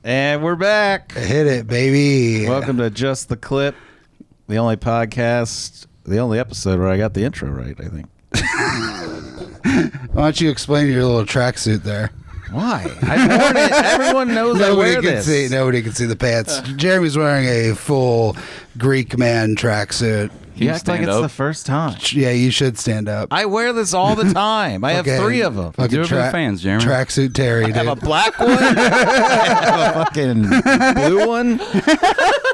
And we're back. Hit it, baby. Welcome to Just the Clip, the only podcast, the only episode where I got the intro right, I think. Why don't you explain your little tracksuit there? Why? I worn it. Everyone knows I wear this. Nobody can see the pants. Jeremy's wearing a full Greek man tracksuit. You act like it's the first time. Yeah, you should stand up. I wear this all the time. I have 3 of them. Fucking do it for the fans, Jeremy. Tracksuit Terry, dude. I have a black one. I have a fucking blue one.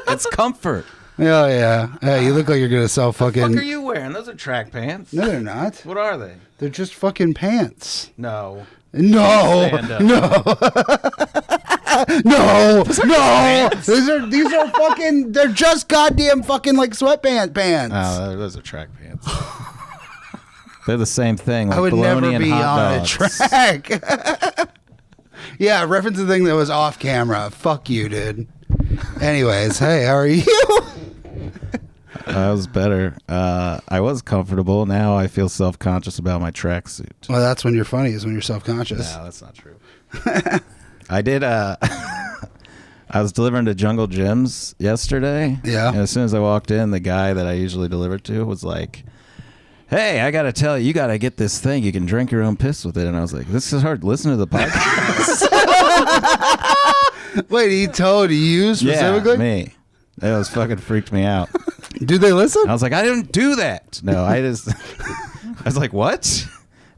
It's comfort. Oh, yeah. You look like you're going to sell fucking... What the fuck are you wearing? Those are track pants. No, they're not. What are they? They're just fucking pants. No. No. Stand up. No. No. These are fucking... They're just goddamn fucking like sweatpants pants. Oh, those are track pants. They're the same thing. Like I would bologna never and be hot on dogs. a track. Yeah, reference the thing that was off camera. Fuck you, dude. Anyways, hey, how are you? That was better. I was comfortable. Now I feel self-conscious about my tracksuit. Well, that's when you're funny, is when you're self-conscious. No, that's not true. I did. I was delivering to Jungle Gyms yesterday. Yeah. And as soon as I walked in, the guy that I usually deliver to was like, "Hey, I got to tell you, you got to get this thing. You can drink your own piss with it." And I was like, "This is hard. Listen to the podcast." Wait, he told you specifically? Yeah, me. That was fucking freaked me out. Do they listen? I was like, I didn't do that. No, I was like, what?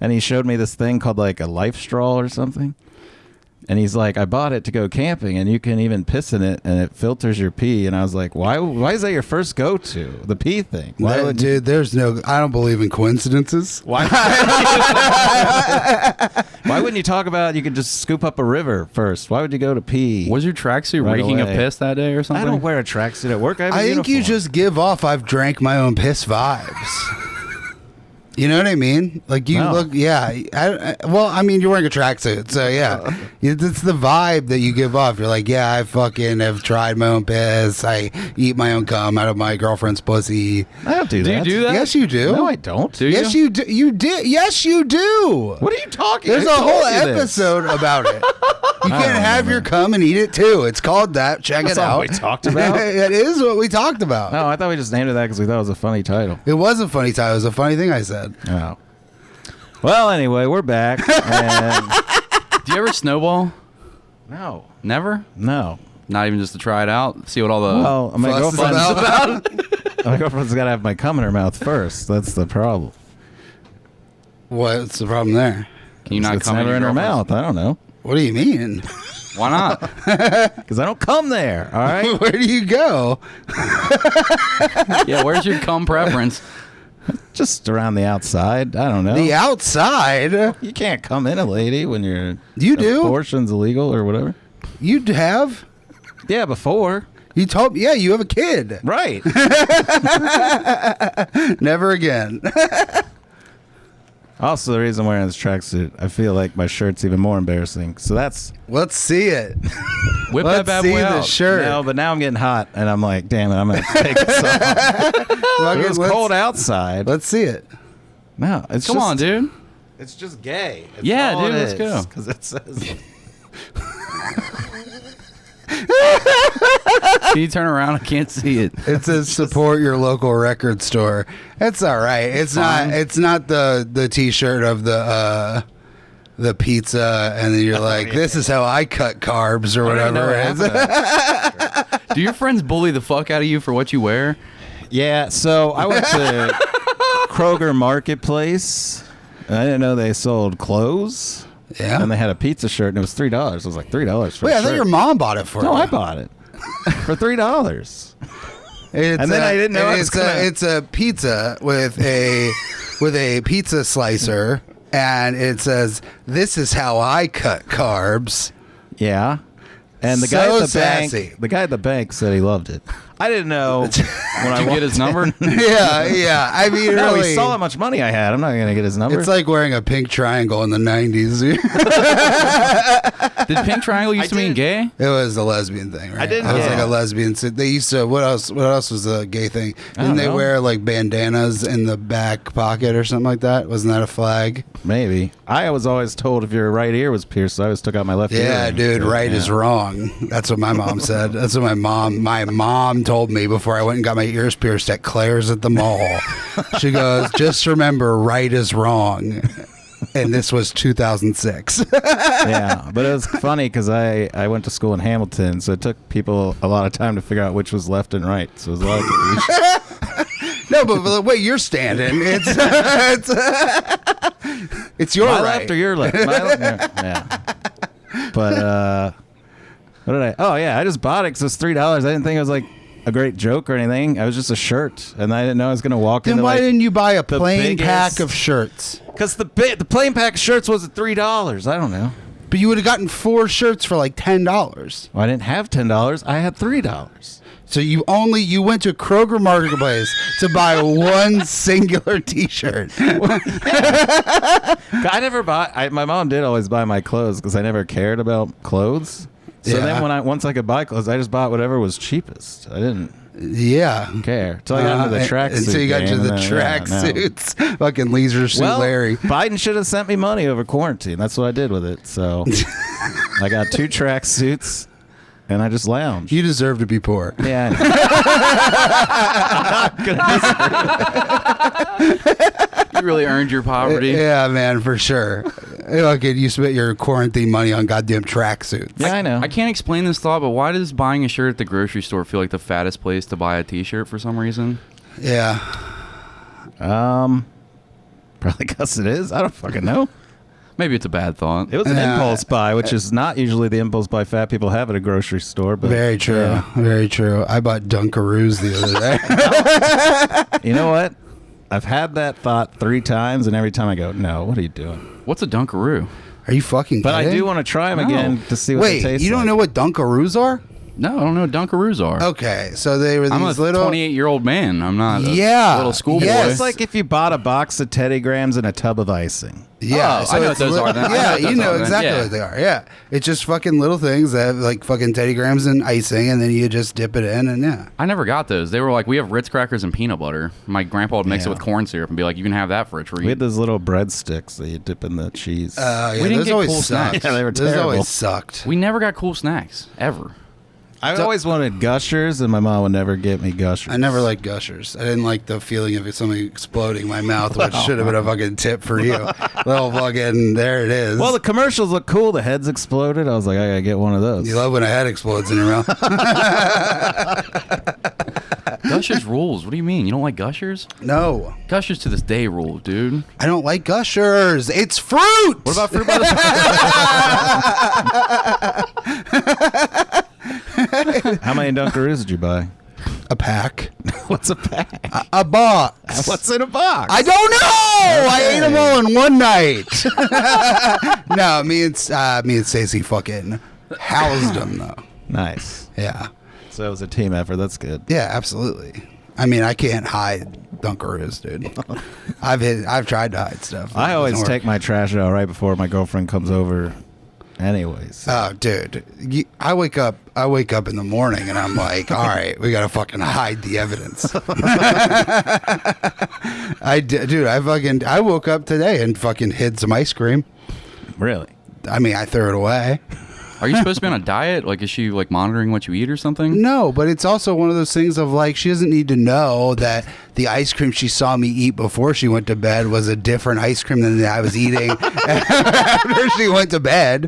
And he showed me this thing called like a life straw or something. And he's like, I bought it to go camping and you can even piss in it and it filters your pee. And I was like, why is that your first go-to? The pee thing. Dude, I don't believe in coincidences. Why wouldn't you talk about you could just scoop up a river first? Why would you go to pee? Was your tracksuit reeking of piss that day or something? I don't wear a tracksuit at work. I think you just give off I've drank my own piss vibes. You know what I mean? Like you look, yeah. Well, I mean, you're wearing a tracksuit, so yeah. It's the vibe that you give off. You're like, yeah, I fucking have tried my own piss. I eat my own cum out of my girlfriend's pussy. I don't do that. Do you do that? Yes, you do. No, I don't. Do you? Yes, you do. You did. Yes, you do. What are you talking? There's a whole episode about it. You can't have your cum and eat it too. It's called that. Check it out. What we talked about. It is what we talked about. No, I thought we just named it that because we thought it was a funny title. It was a funny title. It was a funny thing I said. Oh. Well, anyway, we're back. And Do you ever snowball? no. Never? No. Not even just to try it out? See what all the... Well, my Fuss is girlfriend's my girlfriend's got to have my cum in her mouth first. That's the problem. What's the problem there? Can you not it's come never in her girlfriend's- mouth. I don't know. What do you mean? Why not? Because I don't come there, all right? Where do you go? Yeah, where's your cum preference? Just around the outside. I don't know. The outside? You can't come in a lady when you're... You do? Abortion's illegal or whatever. You have? Yeah, before. You told me, yeah, you have a kid. Right. Never again. Also, the reason I'm wearing this tracksuit, I feel like my shirt's even more embarrassing. So that's... Let's see it. Whip Let's that bad see boy the out. shirt. No, but now I'm getting hot, and I'm like, damn it, I'm going to take this off. It was cold outside. Let's see it. No, it's Come on, dude. It's just gay. It's Yeah, all dude, it let's is, go. Because it says... Can you turn around? I can't see it. It says support your local record store. It's all right. It's fine. not. It's not the T-shirt of the pizza, and then you're like, this is how I cut carbs or whatever. Do your friends bully the fuck out of you for what you wear? Yeah, so I went to Kroger Marketplace, and I didn't know they sold clothes. Yeah. And they had a pizza shirt, and it was $3. I was like, $3 for Wait, a I thought shirt. your mom bought it for you. No, I bought it for $3. And then I didn't know it's a pizza with a pizza slicer, and it says, "This is how I cut carbs." Yeah. And the So guy at the sassy. bank, the guy at the bank said he loved it. I didn't know when Did I you get his number? Yeah. I mean, No, really, he saw how much money I had. I'm not gonna get his number. it's like wearing a pink triangle in the 90s. Did Pink Triangle used to mean gay? It was a lesbian thing, right? I didn't- It was yeah. like a lesbian. They used to. What else? What else was a gay thing? I don't Didn't they know. wear like bandanas in the back pocket or something like that? Wasn't that a flag? Maybe. I was always told if your right ear was pierced, so I always took out my left ear. Yeah, dude. Right is wrong. That's what my mom said. That's what my mom told me before I went and got my ears pierced at Claire's at the mall. She goes, "Just remember, right is wrong." And this was 2006. Yeah, but it was funny because I went to school in Hamilton, so it took people a lot of time to figure out which was left and right. So it was a lot of confusion. No, but the way you're standing, it's your My right. left or your left? Yeah. But what did I? Oh yeah, I just bought it because it's $3. I didn't think it was like a great joke or anything. It was just a shirt, and I didn't know I was gonna walk Then into why like, didn't you buy a the plain biggest- pack of shirts? Because the plain pack of shirts was at $3. I don't know. But you would have gotten 4 shirts for like $10. Well, I didn't have $10. I had $3. So you went to Kroger Marketplace to buy one singular T-shirt. I never bought. My mom did always buy my clothes because I never cared about clothes. So Yeah. then once I could buy clothes, I just bought whatever was cheapest. I didn't Yeah. care till I got into the tracksuit. Until you got to game, the and then, yeah, no. tracksuits. Fucking Leisure Suit Well, Larry. Biden should have sent me money over quarantine. That's what I did with it. So I got 2 tracksuits, and I just lounged. You deserve to be poor. Yeah. I'm not gonna You really earned your poverty. Yeah, man, for sure. Fucking, you spent your quarantine money on goddamn tracksuits. Yeah, I know. I can't explain this thought, but why does buying a shirt at the grocery store feel like the fattest place to buy a T-shirt for some reason? Yeah. Probably because it is. I don't fucking know. Maybe it's a bad thought. It was an impulse buy, which is not usually the impulse buy fat people have at a grocery store. But Very true. yeah. Very true. I bought Dunkaroos the other day. You know what? I've had that thought 3 times, and every time I go, "No, what are you doing?" What's a Dunkaroo? Are you fucking But I kidding? do want to try them No. again to see what they Wait, taste you don't like. know what Dunkaroos are? No, I don't know what Dunkaroos are. Okay, so they were I'm a these little... 28-year-old man. I'm not a Yeah. little schoolboy. Yes. It's like if you bought a box of Teddy Grahams and a tub of icing. Yeah, Oh, I know what it's those are then. I know Yeah, what those you know are then. exactly Yeah. what they are. Yeah, it's just fucking little things that have like fucking Teddy Grahams and icing, and then you just dip it in, and yeah. I never got those. They were like, we have Ritz crackers and peanut butter. My grandpa would mix it Yeah. with corn syrup and be like, you can have that for a treat. We had those little breadsticks that you dip in the cheese. Yeah, We didn't those get always cool sucked. snacks. Yeah, they were Those terrible. always sucked. We never got cool snacks, ever. I always wanted Gushers, and my mom would never get me Gushers. I never liked Gushers. I didn't like the feeling of something exploding in my mouth, which should have been a fucking tip for you. Little fucking, there it is. Well, the commercials look cool. The heads exploded. I was like, I gotta get one of those. You love when a head explodes in your mouth. Gushers rules. What do you mean? You don't like Gushers? No, Gushers to this day rule, dude. I don't like Gushers. It's fruit. What about fruit by the How many Dunkaroos did you buy? A pack. What's a pack? A box. What's in a box? I don't know. I ate them all in one night. No, me and Stacey fucking housed them though. Nice. Yeah, So it was a team effort. That's good. yeah, absolutely. I mean, I can't hide Dunkaroos, dude. I've tried to hide stuff. I always Doesn't take work. my trash out right before my girlfriend comes over. Anyways, Oh, dude, I wake up in the morning and I'm like, all right, we gotta fucking hide the evidence. I woke up today and fucking hid some ice cream. really? I mean, I threw it away. Are you supposed to be on a diet? Like, is she like monitoring what you eat or something? No, but it's also one of those things of like, she doesn't need to know that the ice cream she saw me eat before she went to bed was a different ice cream than I was eating after she went to bed.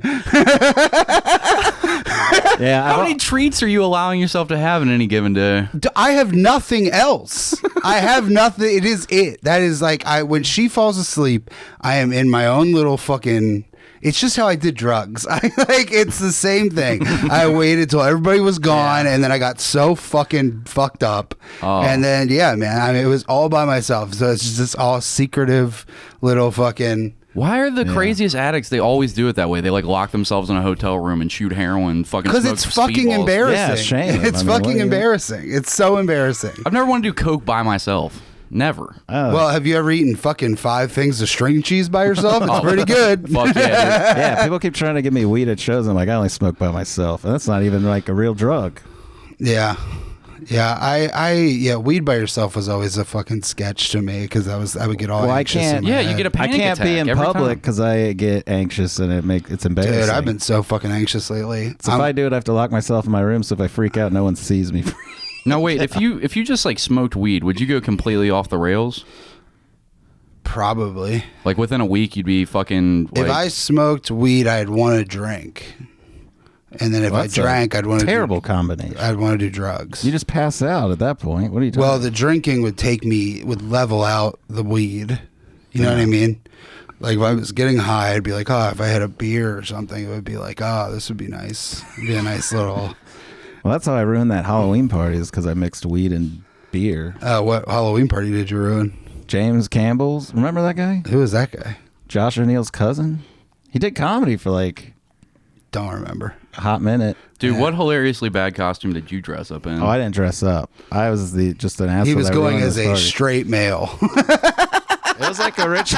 Yeah. How many treats are you allowing yourself to have in any given day? I have nothing else. I have nothing. It is it. That is like, when she falls asleep, I am in my own little fucking... It's just how I did drugs. It's the same thing. I waited till everybody was gone, and then I got so fucking fucked up. Oh. And then, yeah, man, I mean, it was all by myself. So it's just this all secretive little fucking... Why are the craziest addicts? They always do it that way. They like lock themselves in a hotel room and shoot heroin. Because it's fucking speedballs. embarrassing. Yeah, shame. It's fucking embarrassing. It's so embarrassing. I've never wanted to do coke by myself. Never. Oh. Well, have you ever eaten fucking 5 things of string cheese by yourself? It's pretty good. Fuck yeah, dude. Yeah, people keep trying to give me weed at shows. I'm like, I only smoke by myself, and that's not even like a real drug. Yeah. Yeah, weed by yourself was always a fucking sketch to me because I would get all anxious. In my Yeah, head. you get a panic I can't be attack in every public time. because I get anxious and it's embarrassing. Dude, I've been so fucking anxious lately. So if I do it, I have to lock myself in my room. So if I freak out, no one sees me. No, wait. If you just like smoked weed, would you go completely off the rails? Probably. Like within a week, you'd be fucking. Like, If I smoked weed, I'd want to drink. And then if I drank, I'd want to terrible combination. I'd want to do drugs. You just pass out at that point. What are you talking Well, about? the drinking would level out the weed. You know what I mean? Like if I was getting high, I'd be like, oh, if I had a beer or something, it would be like, oh, this would be nice. It'd be a nice little. Well, that's how I ruined that Halloween party is because I mixed weed and beer. What Halloween party did you ruin? James Campbell's. Remember that guy? Who was that guy? Josh O'Neill's cousin. He did comedy for like Don't remember. a hot minute. dude, what hilariously bad costume did you dress up in? Oh, I didn't dress up. I was just an asshole. He was that going ruined as this a party. straight male. It was like a rich.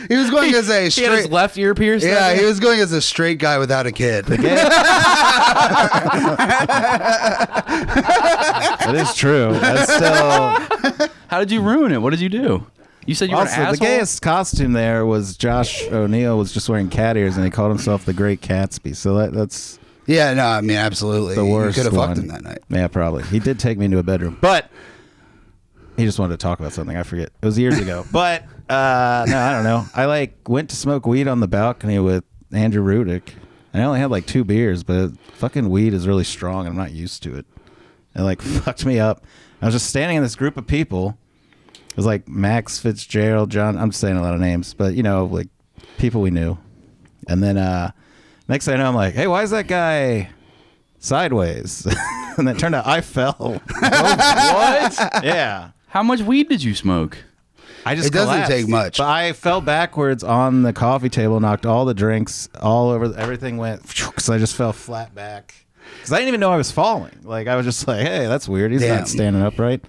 He was going as a He had his straight. left ear pierced. Yeah, he was going as a straight guy without a kid. It is true. That's still. How did you ruin it? What did you do? You said you were an Also, asshole. the gayest costume there was Josh O'Neill was just wearing cat ears and he called himself the Great Gatsby. So that's Yeah, no, I mean, absolutely. the worst. You could have one. fucked him that night. Yeah, probably. He did take me into a bedroom, but he just wanted to talk about something. I forget. It was years ago. But no, I don't know. I like went to smoke weed on the balcony with Andrew Rudick. I only had like 2 beers, but fucking weed is really strong and I'm not used to it. It like fucked me up. I was just standing in this group of people. It was like Max Fitzgerald, John. I'm saying a lot of names, but you know, like people we knew. And then next thing I know, I'm like, hey, why is that guy sideways? And it turned out I fell. What? Yeah. How much weed did you smoke? I just It doesn't collapsed. take much. But I fell backwards on the coffee table, knocked all the drinks all over. Everything went, so I just fell flat back. Because I didn't even know I was falling. Like, I was just like, hey, that's weird. He's Damn. not standing upright.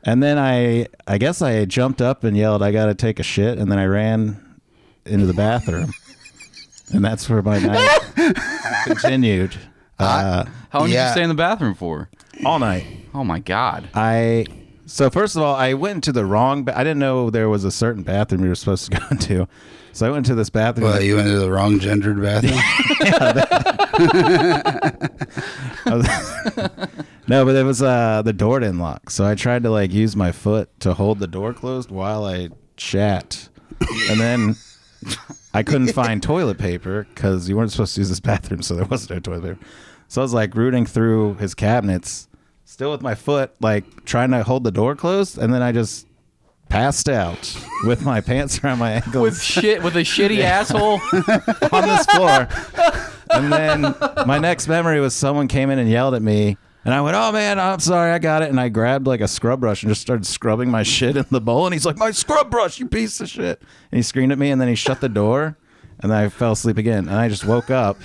And then I guess I jumped up and yelled, I got to take a shit. And then I ran into the bathroom. And that's where my night continued. How long did Yeah. you stay in the bathroom for? All night. Oh my god. So first of all, I went into the wrong. I didn't know there was a certain bathroom you were supposed to go into. So I went to this bathroom. Well, you went to the wrong gendered bathroom. No, but it was the door didn't lock. So I tried to like use my foot to hold the door closed while I shat, and then I couldn't find toilet paper because you weren't supposed to use this bathroom, so there was no toilet paper. So I was like rooting through his cabinets, still with my foot, like trying to hold the door closed, and then I just passed out with my pants around my ankles With a shitty asshole. on this floor. And then my next memory was someone came in and yelled at me. And I went, oh, man, I'm sorry, I got it. And I grabbed like a scrub brush and just started scrubbing my shit in the bowl. And he's like, my scrub brush, you piece of shit. And he screamed at me and then he shut the door. And then I fell asleep again. And I just woke up.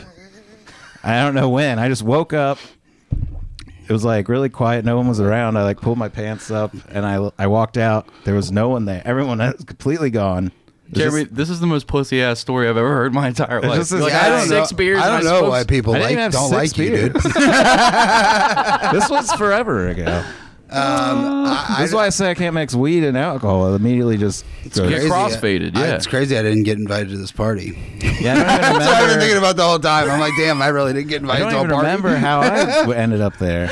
I don't know when. I just woke up. It was like really quiet. No one was around. I like pulled my pants up and I walked out. There was no one there. Everyone was completely gone. Jeremy, this is the most pussy ass story I've ever heard in my entire life. just You're this like, guy- I I had don't 6 beers. I and don't know smoked- why people I didn't even have don't 6 like you, dude. beers. This was forever ago. This is why I say I can't mix weed and alcohol. It immediately just goes. Get crossfaded, yeah. It's crazy I didn't get invited to this party. Yeah, I don't even That's what I've been remember. thinking about the whole time. I'm like, damn, I really didn't get I invited don't to a even party. remember how I ended up there.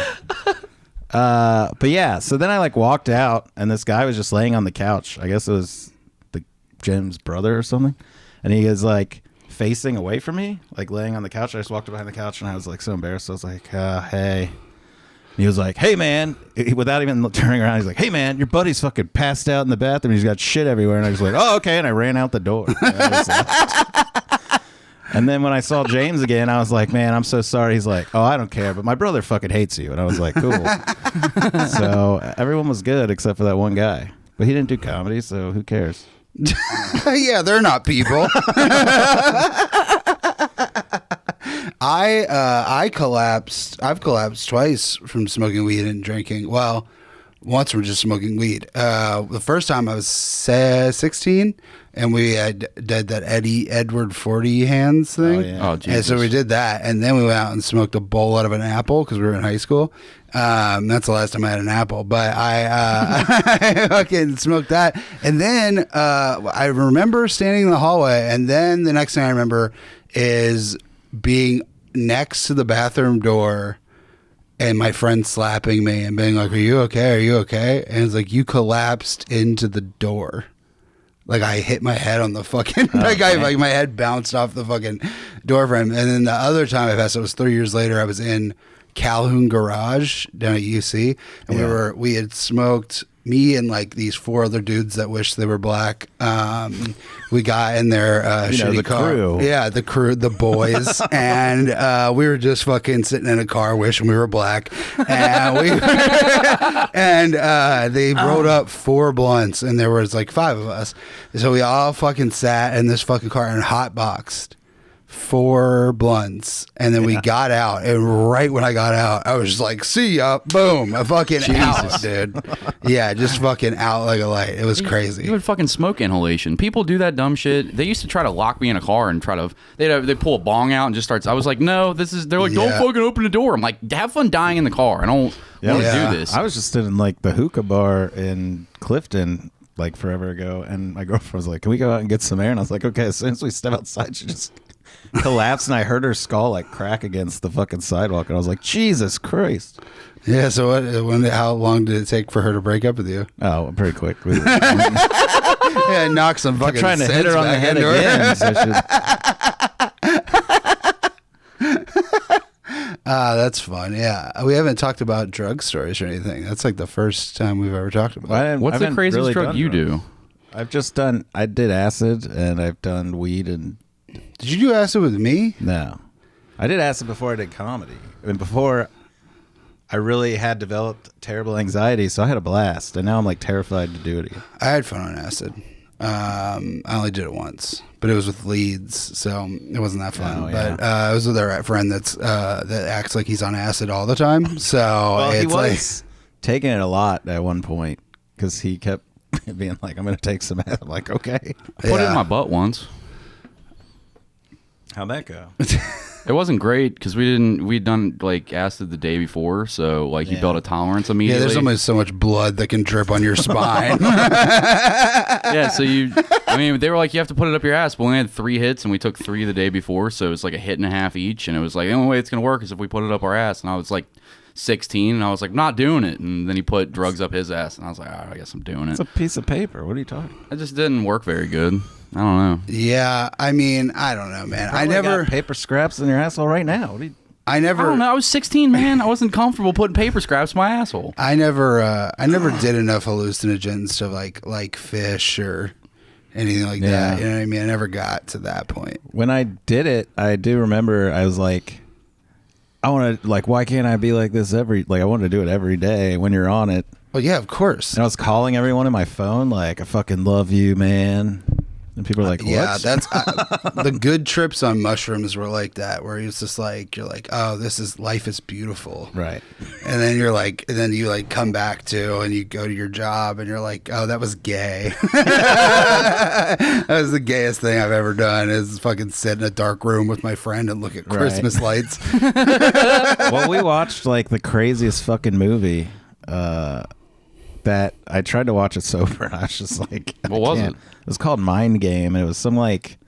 But yeah, so then I like walked out, and this guy was just laying on the couch. I guess it was Jim's brother or something, and he was like facing away from me, like laying on the couch. I just walked up behind the couch, and I was like so embarrassed. I was like, hey. And he was like, hey, man, without even turning around, he's like, hey, man, your buddy's fucking passed out in the bathroom. He's got shit everywhere. And I was like, oh, okay. And I ran out the door. And then when I saw James again, I was like, man, I'm so sorry. He's like, oh, I don't care, but my brother fucking hates you. And I was like, cool. So everyone was good except for that one guy. But he didn't do comedy, so who cares? Yeah, they're not people. I collapsed. I've collapsed twice from smoking weed and drinking. Well, once from just smoking weed. The first time I was 16, and we did that Edward 40 hands thing. Oh, yeah. Oh, Jesus. And so we did that, and then we went out and smoked a bowl out of an apple because we were in high school. That's the last time I had an apple, but I fucking smoked that. And then I remember standing in the hallway, and then the next thing I remember is being next to the bathroom door and my friend slapping me and being like, "Are you okay? Are you okay?" And it's like, you collapsed into the door. Like I hit my head on the fucking like my head bounced off the fucking door frame. And then the other time I passed, it was 3 years later. I was in Calhoun Garage down at UC, and we had smoked. Me and like these 4 other dudes that wish they were black. We got in their shitty the car. crew. Yeah, the crew, the boys, and we were just fucking sitting in a car wishing we were black. And they rolled up 4 blunts, and there was like 5 of us. So we all fucking sat in this fucking car and hotboxed 4 blunts, and then we got out, and right when I got out, I was just like, "See ya," boom, I fucking out, dude. Yeah, just fucking out like a light. It was crazy. You would fucking smoke inhalation. People do that dumb shit. They used to try to lock me in a car and try to. They pull a bong out and just starts. I was like, no, this is. They're like, don't fucking open the door. I'm like, have fun dying in the car. I don't want to do this. I was just in like the hookah bar in Clifton like forever ago, and my girlfriend was like, "Can we go out and get some air?" And I was like, "Okay." As soon as we step outside, she just collapsed, and I heard her skull like crack against the fucking sidewalk, and I was like, Jesus Christ. Yeah, so how long did it take for her to break up with you? Oh, pretty quick. Yeah, knock some fucking I'm trying to hit her on the head again. That's fun. Yeah, we haven't talked about drug stories or anything. That's like the first time we've ever talked about it. What's the craziest drug you do? I've just done, I did acid, and I've done weed, and Did you do acid with me? no. I did acid before I did comedy. I mean, before I really had developed terrible anxiety, so I had a blast, and now I'm like terrified to do it again. I had fun on acid. I only did it once, but it was with Leeds, so it wasn't that fun. Oh, yeah. But it was with our friend that acts like he's on acid all the time. So Well, it's he was taking it a lot at one point because he kept being like, "I'm going to take some acid." I'm like, okay. I put it in my butt once. How'd that go? It wasn't great because we'd done like acid the day before, so like you built a tolerance immediately. Yeah, there's almost so much blood that can drip on your spine. Yeah, so they were like, you have to put it up your ass. But we only had 3 hits, and we took 3 the day before, so it's like a hit and a half each. And it was like, the only way it's gonna work is if we put it up our ass. And I was like 16, and I was like, not doing it. And then he put drugs up his ass, and I was like, all right, I guess I'm doing it. It's a piece of paper. What are you talking? It just didn't work very good. I don't know. Yeah, I mean, I don't know, man. I never got paper scraps in your asshole right now. What are you? I don't know. I was 16, man. I wasn't comfortable putting paper scraps in my asshole. I never did enough hallucinogens to like fish or anything like that. You know what I mean? I never got to that point. When I did it, I do remember I was like, I want to, like, why can't I be like this I wanted to do it every day when you're on it. Well, yeah, of course. And I was calling everyone in my phone like, I fucking love you, man. And people are like, what? Yeah, that's the good trips on mushrooms were like that, where it's just like, you're like, oh, life is beautiful. Right. And then you're like, and then you like come back to, and you go to your job, and you're like, oh, that was gay. That was the gayest thing I've ever done, is fucking sit in a dark room with my friend and look at Christmas lights. Well, we watched like the craziest fucking movie that I tried to watch it sober, and I was just like, what was it? It was called Mind Game, and it was some like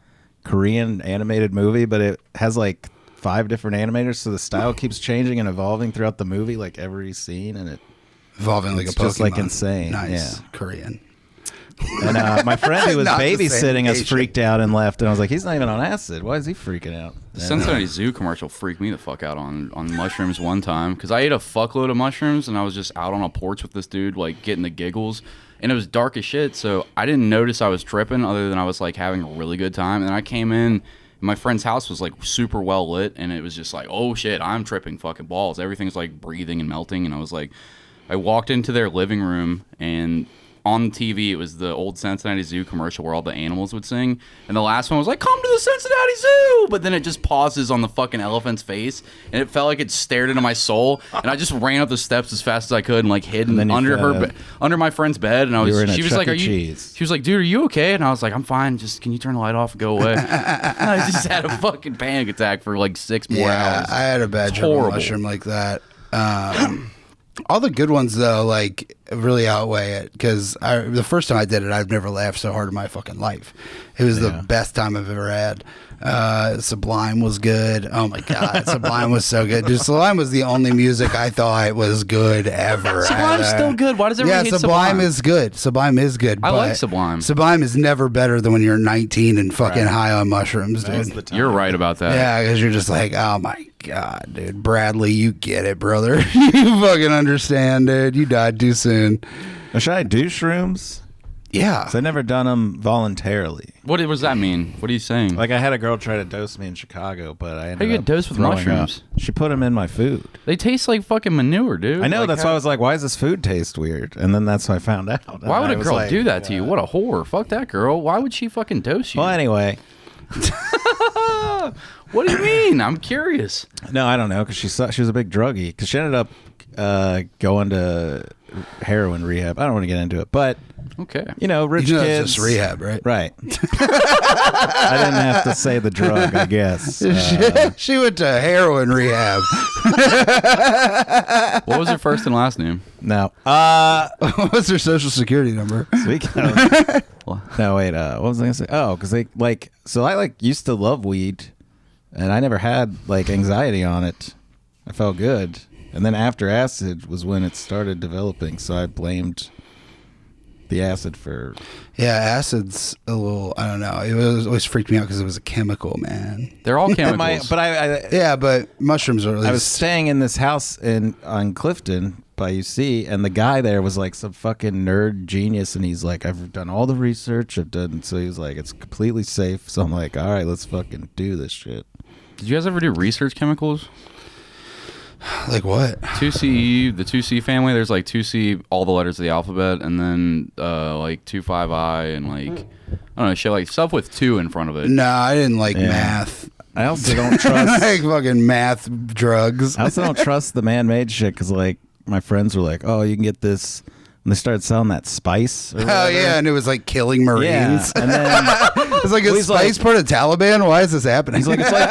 Korean animated movie, but it has like 5 different animators, so the style keeps changing and evolving throughout the movie, like every scene, and evolving like a Pokemon. Just like insane. Nice. Yeah. Korean. And my friend who was Not the same babysitting us Asian. freaked out and left, and I was like, he's not even on acid. Why is he freaking out? The Cincinnati Zoo commercial freaked me the fuck out on mushrooms one time, because I ate a fuckload of mushrooms, and I was just out on a porch with this dude, like getting the giggles, and it was dark as shit, so I didn't notice I was tripping, other than I was like having a really good time. And then I came in, and my friend's house was like super well lit, and it was just like, oh shit, I'm tripping fucking balls. Everything's like breathing and melting, and I was like, I walked into their living room, and on TV, it was the old Cincinnati Zoo commercial where all the animals would sing, and the last one was like, "Come to the Cincinnati Zoo," but then it just pauses on the fucking elephant's face, and it felt like it stared into my soul, and I just ran up the steps as fast as I could and like hid under my friend's bed, and she was like, "Are you?" She was like, "Dude, are you okay?" And I was like, "I'm fine. Just can you turn the light off and go away?" I just had a fucking panic attack for like 6 more hours. I had a bad trip on mushroom like that. All the good ones though, like really outweigh it, because the first time I did it, I've never laughed so hard in my fucking life. It was the best time I've ever had. Sublime was good. Oh my god, Sublime was so good. Dude, Sublime was the only music I thought was good ever. Sublime's still good. Why does everyone hate Sublime? Sublime is good. Sublime is good. I like Sublime. Sublime is never better than when you're 19 and fucking high on mushrooms, dude. You're right about that. Yeah, because you're just like, oh my god, dude. Bradley, you get it, brother. You fucking understand, dude. You died too soon. Should I do shrooms? Yeah. I've never done them voluntarily. What does that mean? What are you saying? Like, I had a girl try to dose me in Chicago, but I ended How do you up get dosed with mushrooms? up. She put them in my food. They taste like fucking manure, dude. I know. Like, that's why I was like, why does this food taste weird? And then that's when I found out. Why would a girl do that to you? What a whore. Fuck that girl. Why would she fucking dose you? Well, anyway. What do you mean? I'm curious. No, I don't know, because she was a big druggie. Because she ended up going to heroin rehab. I don't want to get into it, but okay, you know, rich kids. It's just rehab, right? Right. I didn't have to say the drug, I guess. She went to heroin rehab. What was her first and last name? No. What was her social security number? Speaking of, no, wait. What was I gonna say? Oh, because they I used to love weed, and I never had like anxiety on it. I felt good. And then after acid was when it started developing, so I blamed the acid for... Yeah, acid's a little, I don't know. It always freaked me out because it was a chemical, man. They're all chemicals. But mushrooms are at least... I was staying in this house on Clifton by UC, and the guy there was like some fucking nerd genius, and he's like, I've done all the research, so he was like, it's completely safe. So I'm like, all right, let's fucking do this shit. Did you guys ever do research chemicals? Like what? 2C, the 2C family, there's like 2C, all the letters of the alphabet, and then like 25I and like, I don't know, shit like stuff with 2 in front of it. No, I didn't like math. I also don't trust... like fucking math drugs. I also don't trust the man-made shit, because like my friends were like, oh, you can get this... And they started selling that spice. Oh, yeah, and it was like killing Marines. Yeah, and then... It's like, is spice part of Taliban? Why is this happening? He's like, it's like...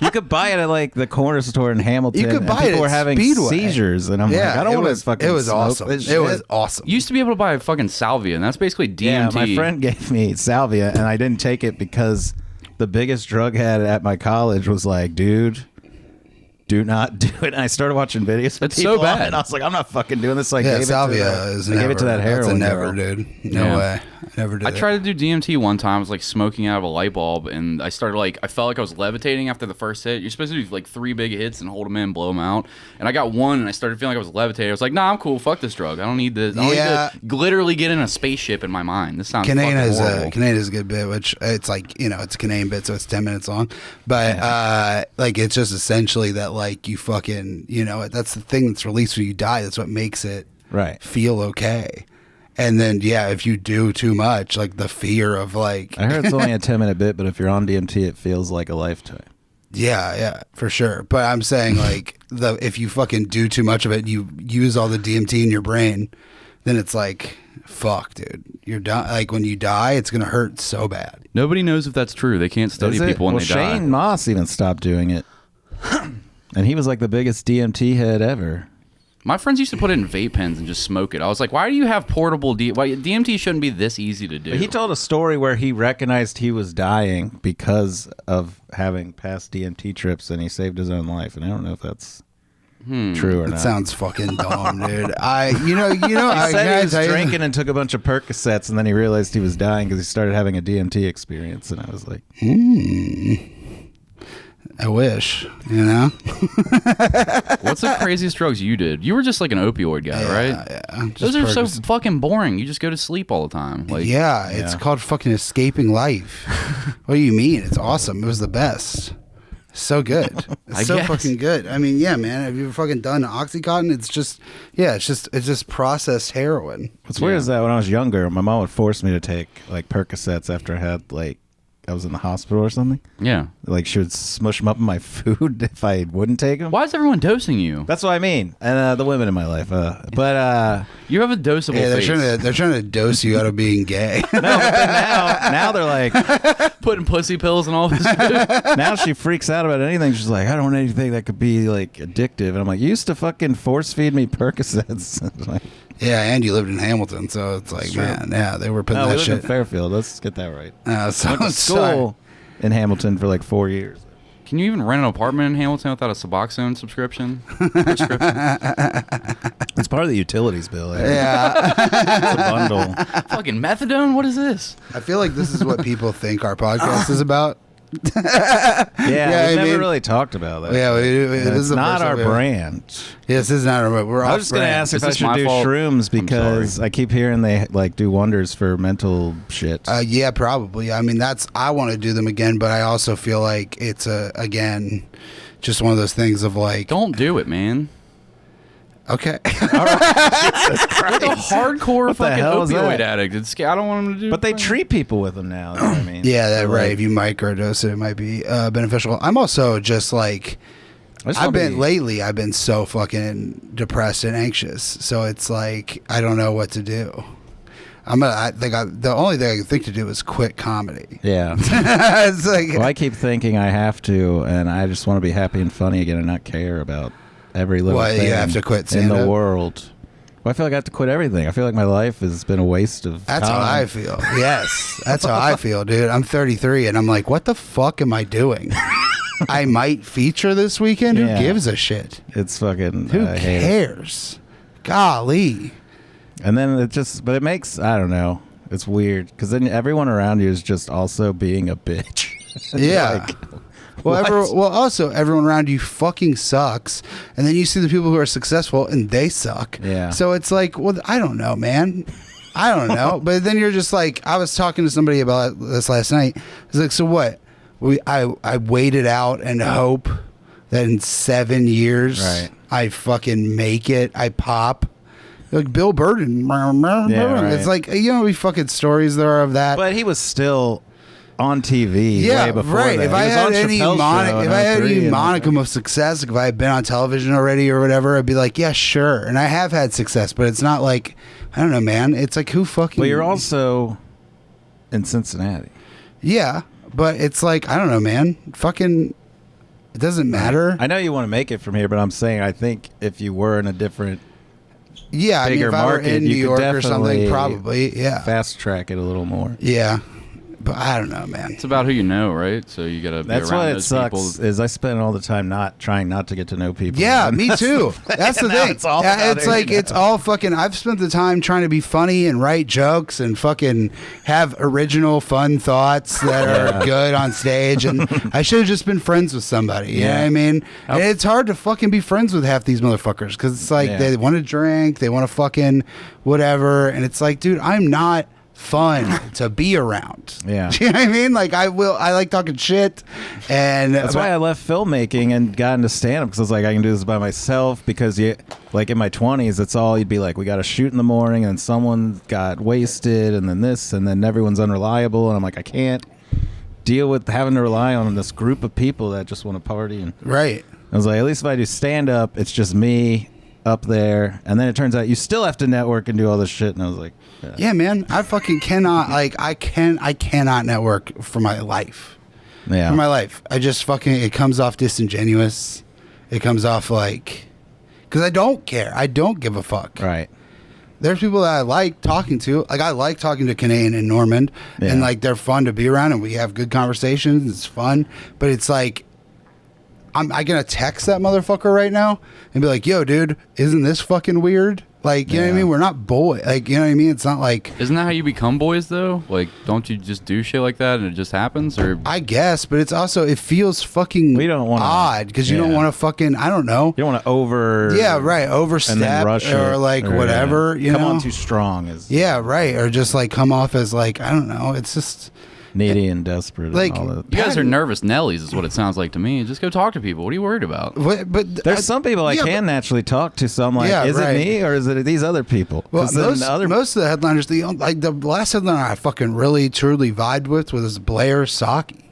You could buy it at like the corner store in Hamilton. You could buy it. People were having seizures, and I'm like, I don't want to fucking. It was smoke awesome. this It was shit. awesome. You used to be able to buy a fucking salvia, and that's basically DMT. Yeah, my friend gave me salvia, and I didn't take it because the biggest drug head at my college was like, dude, do not do it. And I started watching videos. It's so bad. And I was like, I'm not fucking doing this. So I Yeah, gave salvia it is I gave it to that heroin. That's a never, girl. dude. No way. I never did. I tried to do DMT one time. I was like smoking out of a light bulb, and I started like, I felt like I was levitating after the first hit. You're supposed to do like 3 big hits and hold them in, blow them out. And I got one, and I started feeling like I was levitating. I was like, nah, I'm cool. Fuck this drug. I don't need this. I don't need to literally get in a spaceship in my mind. This sounds fucking horrible. Canaan is a good bit, which it's like, you know, it's a Canaan bit, so it's 10 minutes long. But like, it's just essentially that like you fucking, you know, that's the thing that's released when you die. That's what makes it feel okay. And then, yeah, if you do too much, like the fear of like... I heard it's only a 10-minute bit, but if you're on DMT, it feels like a lifetime. Yeah, for sure. But I'm saying like if you fucking do too much of it, you use all the DMT in your brain, then it's like, fuck, dude. You're done. Like when you die, it's going to hurt so bad. Nobody knows if that's true. They can't study people when they die. Shane Moss even stopped doing it. And he was like the biggest DMT head ever. My friends used to put it in vape pens and just smoke it. I was like, why do you have portable DMT shouldn't be this easy to do. But he told a story where he recognized he was dying because of having past DMT trips, and he saved his own life. And I don't know if that's true or not. That sounds fucking dumb, dude. He said he was drinking and took a bunch of Percocets, and then he realized he was dying because he started having a DMT experience. And I was like, I wish, you know. What's the craziest drugs you did? You were just like an opioid guy, right? Yeah. Those are so fucking boring. You just go to sleep all the time. Like, it's called fucking escaping life. What do you mean? It's awesome. It was the best. So good. It's so fucking good. I mean, yeah, man. Have you ever fucking done Oxycontin? It's just processed heroin. What's weird is that when I was younger, my mom would force me to take like Percocets after I had like I was in the hospital or something. Yeah. Like she would smush them up in my food if I wouldn't take them. Why is everyone dosing you? That's what I mean. And the women in my life. But you have a dosable face. They're trying to dose you out of being gay. no, but then now they're like putting pussy pills and all this shit. Now she freaks out about anything. She's like, I don't want anything that could be like addictive. And I'm like, you used to fucking force feed me Percocets. Like, yeah, and you lived in Hamilton, so it's like, man, yeah, they were putting that we lived shit. in Fairfield. Let's get that right. So went to school in Hamilton for like 4 years. Can you even rent an apartment in Hamilton without a Suboxone subscription? It's part of the utilities bill. Yeah. It's a bundle. Fucking methadone? What is this? I feel like this is what people think our podcast is about. Yeah, we've never really talked about that. Yeah, this it's is the not first our time brand. Yes, this is not our brand. We're I off was just going to brand. ask if Is I this should my do fault? shrooms I'm because sorry. I keep hearing they like do wonders for mental shit. Yeah, probably. I mean, I want to do them again, but I also feel like it's again, just one of those things of like, Don't do it, man. okay. Like a hardcore What the fucking hell is opioid that? addict. I don't want him to do But they fucking- treat people with them now. You know what I mean? Yeah, that So, right. like, If you microdose it might be beneficial. I'm also just like, I've been so fucking depressed and anxious. So it's like I don't know what to do. The only thing I can think to do is quit comedy. Yeah. It's like, Well, I keep thinking I have to, and I just want to be happy and funny again and not care about every little Why, you thing have to quit in the stand-up? world. Well, I feel like I have to quit everything. I feel like my life has been a waste of that's time. how I feel. Yes, that's how I feel, dude. I'm 33, and I'm like, what the fuck am I doing? I might feature this weekend. Yeah. Who gives a shit? It's fucking. Who I hate it. cares? Golly. And then but it makes, I don't know. It's weird because then everyone around you is just also being a bitch. Yeah. What? Also, everyone around you fucking sucks, and then you see the people who are successful, and they suck. Yeah. So it's like, well, I don't know, man. I don't know. But then you're just like, I was talking to somebody about this last night. It's like, so what? I waited out and hope that in 7 years Right. I fucking make it. I pop. Like Bill Burden. Yeah, right. It's like, you know how many fucking stories there are of that? But he was still on TV Yeah, way before right. that. If He I was had on any Chappelle's show in 03 and- monicum of success, like if I had been on television already or whatever, I'd be like, yeah, sure. And I have had success, but it's not like, I don't know, man. It's like, who fucking... But you're also in Cincinnati. Yeah, but it's like, I don't know, man. Fucking... It doesn't matter. I know you want to make it from here, but I'm saying I think if you were in a different Yeah, I mean, bigger if I were market, in New you could York or something, definitely probably, yeah. fast track it a little more. Yeah. But I don't know, man. It's about who you know, right? So you gotta be That's around why it those sucks. people. Is I spend all the time trying not to get to know people. Yeah, And me that's too. the That's the Now thing. it's all Yeah, about it's like internet. it's all fucking. I've spent the time trying to be funny and write jokes and fucking have original, fun thoughts that are good on stage. And I should have just been friends with somebody. You know what I mean? And it's hard to fucking be friends with half these motherfuckers because it's like they want to drink, they want to fucking whatever, and it's like, dude, I'm not fun to be around. Yeah. You know what I mean? Like I like talking shit, and That's why I left filmmaking and got into stand-up because I was like, I can do this by myself because like in my 20s, it's all you'd be like, we got to shoot in the morning and someone got wasted and then this and then everyone's unreliable. And I'm like, I can't deal with having to rely on this group of people that just want to party. And right. I was like, at least if I do stand-up, it's just me up there. And then it turns out you still have to network and do all this shit. And I was like, yeah, man, I fucking cannot. Like, I cannot network for my life. yeah. For my life, I just fucking. It comes off disingenuous. It comes off like, because I don't care. I don't give a fuck. Right. There's people that I like talking to. Like I like talking to Canaan and Normand, and like they're fun to be around, and we have good conversations. It's fun, but it's like, I gonna text that motherfucker right now and be like, "Yo, dude, isn't this fucking weird?" Like, you know what I mean? We're not boy. Like, you know what I mean? It's not like... Isn't that how you become boys, though? Like, don't you just do shit like that and it just happens? Or I guess, but it's also... It feels fucking odd because you don't want to fucking... I don't know. You don't want to Yeah, right. Overstep and then rush or it, like or, whatever, you come know? on too strong. Yeah, right. Or just like come off as like, I don't know. It's just... needy and desperate. Like, and all that. You guys are nervous Nellies, is what it sounds like to me. Just go talk to people. What are you worried about? But There's some people I can naturally talk to. So I'm like, is it me or is it these other people? Well, most of the headliners, the last headliner I fucking really truly vibed with was Blair Saki,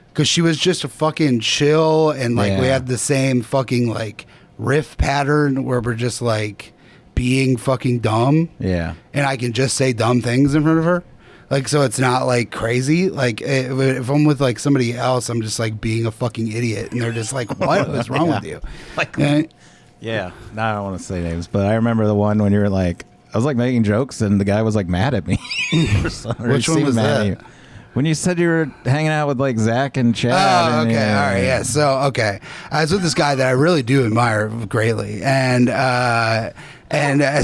because she was just a fucking chill, and like we had the same fucking like riff pattern where we're just like being fucking dumb. Yeah. And I can just say dumb things in front of her. Like, so it's not like crazy. Like, if I'm with like somebody else, I'm just like being a fucking idiot, and they're just like, "What is wrong with you?" Like, yeah. No, I don't want to say names, but I remember the one when you were like, I was like making jokes, and the guy was like mad at me. Which one was that? When you said you were hanging out with like Zach and Chad. Oh, okay, all right, yeah. So, okay, I was with this guy that I really do admire greatly, and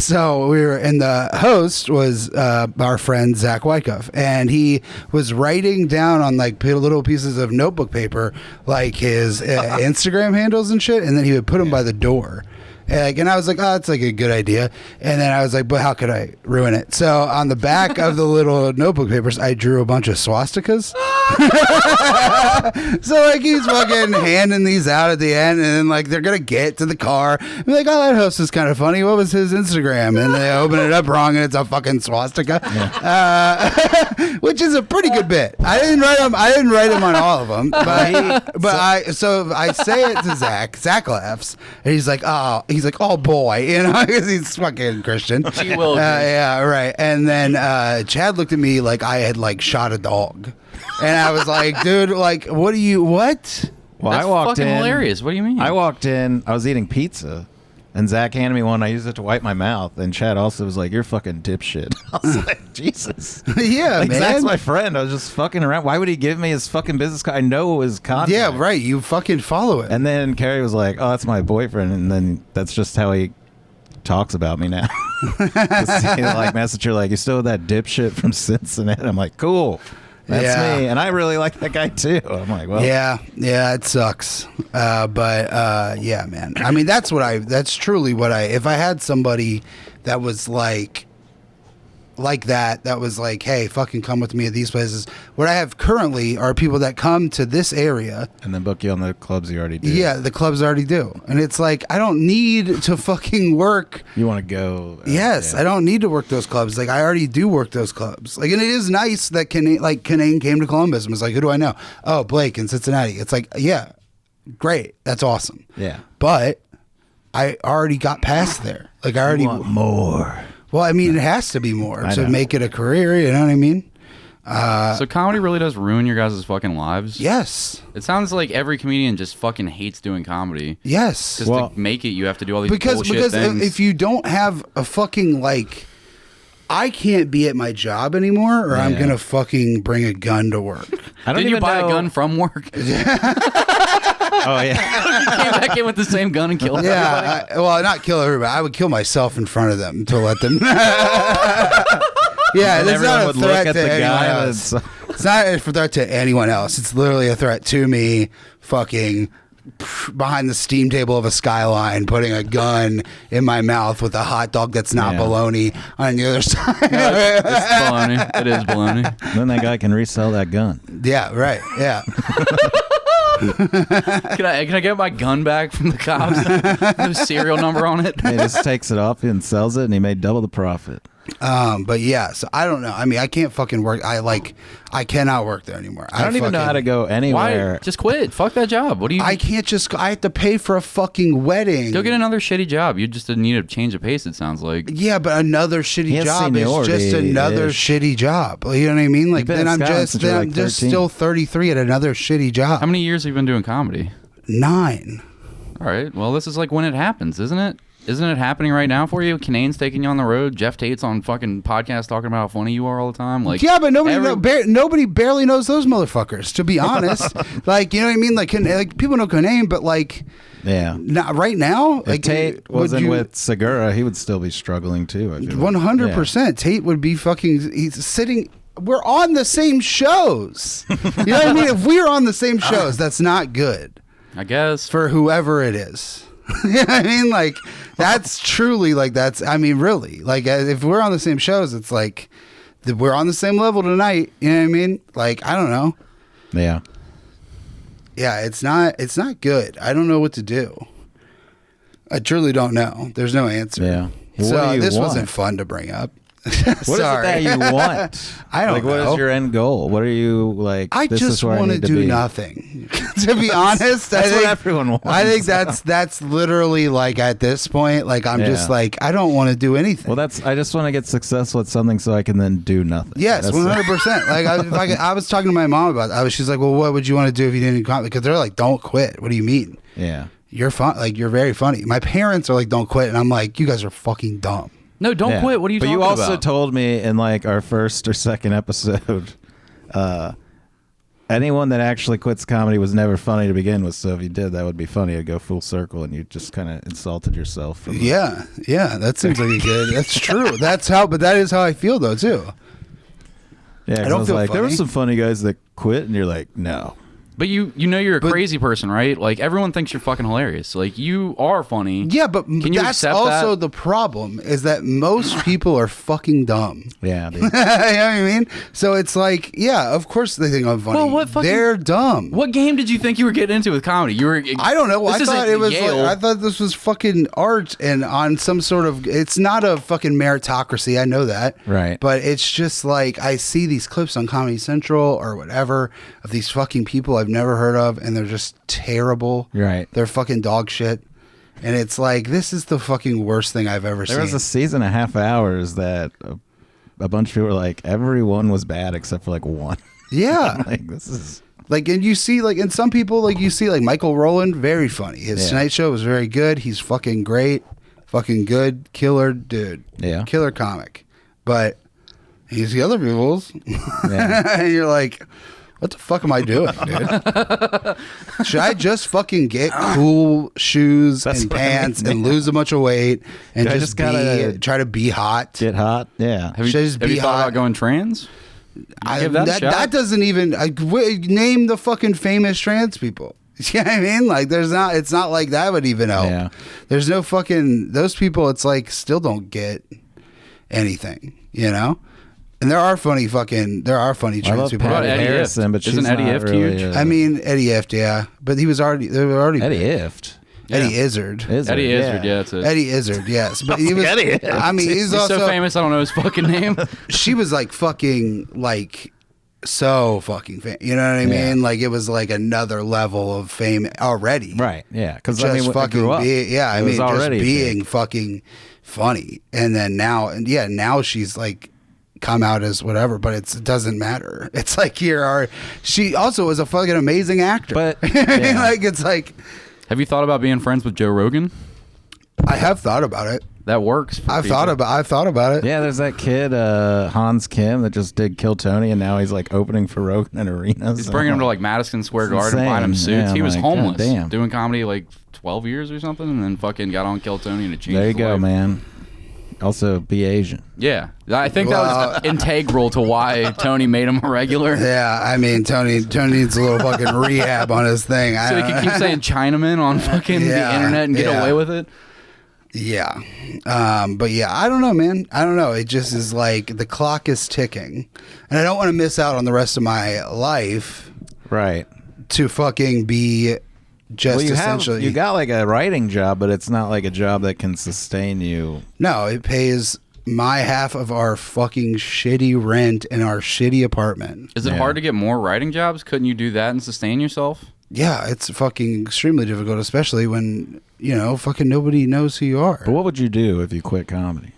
so we were, and the host was our friend Zach Wyckoff, and he was writing down on like little pieces of notebook paper like his Instagram handles and shit, and then he would put them by the door. And I was like, oh, that's like a good idea. And then I was like, but how could I ruin it? So on the back of the little notebook papers, I drew a bunch of swastikas. So like he's fucking handing these out at the end, and then like they're gonna get to the car and be like, oh, that host is kind of funny. What was his Instagram? And they open it up wrong, and it's a fucking swastika, which is a pretty good bit. I didn't write them on all of them, but I say it to Zach. Zach laughs, and he's like, oh boy, you know, because he's fucking Christian. He will. Yeah, right. And then Chad looked at me like I had like shot a dog. And I was like, dude, like, what? Well, That's I walked fucking in. hilarious. What do you mean? I walked in. I was eating pizza, and Zach handed me one. I used it to wipe my mouth. And Chad also was like, "You're fucking dipshit." I was like, "Jesus." Yeah, like, man. Zach's my friend. I was just fucking around. Why would he give me his fucking business card? I know his contact. Yeah, right. You fucking follow it. And then Carrie was like, "Oh, that's my boyfriend." And then that's just how he talks about me now. He like message her like, "You still that dipshit from Cincinnati?" I'm like, "Cool." That's me, and I really like that guy too. I'm like, well, yeah, it sucks, but yeah, man. I mean, that's truly what if I had somebody that was like that was like, hey, fucking come with me at these places. What I have currently are people that come to this area and then book you on the clubs you already do. Yeah, the clubs already do, and it's like I don't need to fucking work. You want to go? Yes, yeah. I don't need to work those clubs. Like I already do work those clubs. Like, and it is nice that Canaan came to Columbus and was like, who do I know? Oh, Blake in Cincinnati. It's like, yeah, great, that's awesome. Yeah, but I already got past there. Like I already want more. Well, I mean, it has to be more to make it a career. You know what I mean? So comedy really does ruin your guys' fucking lives? Yes. It sounds like every comedian just fucking hates doing comedy. Yes. Because to make it, you have to do all these bullshit things. If you don't have a fucking, like, I can't be at my job anymore, or I'm going to fucking bring a gun to work. Did you buy a gun from work? Oh, yeah. You came back in with the same gun and killed everybody? Well, not kill everybody. I would kill myself in front of them to let them... Yeah, it's not a threat to anyone else. It's not a threat to anyone else. It's literally a threat to me fucking behind the steam table of a Skyline, putting a gun in my mouth with a hot dog that's not bologna on the other side. No, it's bologna. It is bologna. Then that guy can resell that gun. Yeah, right. Yeah. Can I get my gun back from the cops? No serial number on it. He just takes it off and sells it, and he made double the profit. But yeah, so I don't know. I mean, I can't fucking work. I cannot work there anymore. I don't even know how to go anywhere. Why? Just quit. Fuck that job. What do you? I can't just. I have to pay for a fucking wedding. Go get another shitty job. You just need a change of pace. It sounds like. Yeah, but another shitty job is just another shitty job. You know what I mean? Like then I'm just still 33 at another shitty job. How many years have you been doing comedy? 9. All right. Well, this is like when it happens, isn't it? Isn't it happening right now for you? Canaan's taking you on the road. Jeff Tate's on fucking podcast talking about how funny you are all the time. Like, yeah, but nobody barely knows those motherfuckers. To be honest, like, you know what I mean? Like people know Canaan, but like, yeah, not right now. If like Tate wasn't with Segura, he would still be struggling too. 100%. Tate would be fucking. He's sitting. We're on the same shows. You know what I mean? If we're on the same shows, that's not good. I guess for whoever it is. You know what I mean? Like, that's truly like, that's, I mean, really, like, if we're on the same shows, it's like, we're on the same level tonight. You know what I mean? Like, I don't know. Yeah. Yeah, it's not good. I don't know what to do. I truly don't know. There's no answer. Yeah. Well, So what do you this want? wasn't fun to bring up. What is it that you want? I don't like, know. What is your end goal? What are you like? I this just is where want I to need do be. nothing. To be honest, That's I think what everyone wants. I think that's literally like at this point, like I'm just Yeah. like I don't want to do anything. Well, I just want to get successful at something so I can then do nothing. Yes, That's 100%. I was talking to my mom about that. She's like, "Well, what would you want to do if you didn't do comedy?" Because they're like, "Don't quit." What do you mean? Yeah. You're fun. Like you're very funny. My parents are like, "Don't quit," and I'm like, "You guys are fucking dumb." No, don't Yeah. quit. What are you But talking you also about? told me in like our first or second episode, anyone that actually quits comedy was never funny to begin with. So if you did, that would be funny. It'd go full circle, and you just kind of insulted yourself. From Yeah, that seems like you did. That's true. But that is how I feel though too. Yeah, 'cause I don't I was feel like, there were funny. some funny guys that quit, and you're like, no. But you know you're a crazy person, right? Like everyone thinks you're fucking hilarious. Like you are funny. Yeah, but Can you that's accept also that? the problem is that most people are fucking dumb. Yeah, dude. You know what I mean? So it's like, yeah, of course they think I'm funny. Well, what fucking- They're dumb. What game did you think you were getting into with comedy? You were. I don't know. This I thought isn't it was Yale. like, I thought this was fucking art and on some sort of it's not a fucking meritocracy. I know that. Right. But it's just like I see these clips on Comedy Central or whatever of these fucking people I've never heard of and they're just terrible. Right. They're fucking dog shit. And it's like this is the fucking worst thing I've ever There seen. was a season and a half hours that a bunch of people were like, everyone was bad except for like one. Yeah. Like, this is. Like, and you see, like, and some people, like, you see, like, Michael Rowland, very funny. His Yeah. Tonight Show was very good. He's fucking great. Fucking good. Killer dude. Yeah. Killer comic. But he's the other people's. Yeah. And you're like, what the fuck am I doing, dude? Should I just fucking get cool shoes That's and what I mean, pants and man. lose a bunch of weight and I just just gotta try to be hot? Get hot. Yeah. Have you, Should I just have be you thought hot? about going trans? Give that a shot. That doesn't even name the fucking famous trans people. You know what I mean? Like, it's not like that would even help. Yeah. There's no fucking those people. It's like still don't get anything, you know. And there are funny trans I love people. Patty Eddie Harrison, Ift? but she's Isn't Eddie not Ift really. huge? I mean, Eddie Ift, yeah, but they were already Eddie Ift. Eddie Izzard. Eddie Izzard, yeah, that's it. Eddie Izzard, yes, but he was. Eddie Ift. I mean, he's He's also so famous, I don't know his fucking name. she was like fucking like so fucking you know what I mean? Yeah. Like it was like another level of fame already. Right. Yeah. Because Just I mean, when I fucking grew up, I it mean was just already being big. fucking funny. And then now she's like come out as whatever, but it doesn't matter. It's like she also is a fucking amazing actor. But, I mean, yeah. like it's like Have you thought about being friends with Joe Rogan? I have thought about it. That works. For I've people. thought about it. Yeah, there's that kid Hans Kim that just did Kill Tony, and now he's like opening for Rogan in arenas. He's bringing him to like Madison Square Garden, insane. buying him suits. Yeah, he was like, homeless, goddamn. doing comedy like 12 years or something, and then fucking got on Kill Tony and it changed. There you his go, life. man. Also, be Asian. Yeah, I think that was integral to why Tony made him a regular. Yeah, I mean Tony needs a little fucking rehab on his thing. So he could keep saying Chinaman on fucking the Yeah, internet and get yeah. away with it. Yeah. But yeah, I don't know, man. I don't know. It just is like the clock is ticking. And I don't want to miss out on the rest of my life Right. to fucking be just Well, essentially. you got like a writing job, but it's not like a job that can sustain you. No, it pays my half of our fucking shitty rent in our shitty apartment. Is it Yeah. hard to get more writing jobs? Couldn't you do that and sustain yourself? Yeah, it's fucking extremely difficult, especially when, fucking nobody knows who you are. But what would you do if you quit comedy?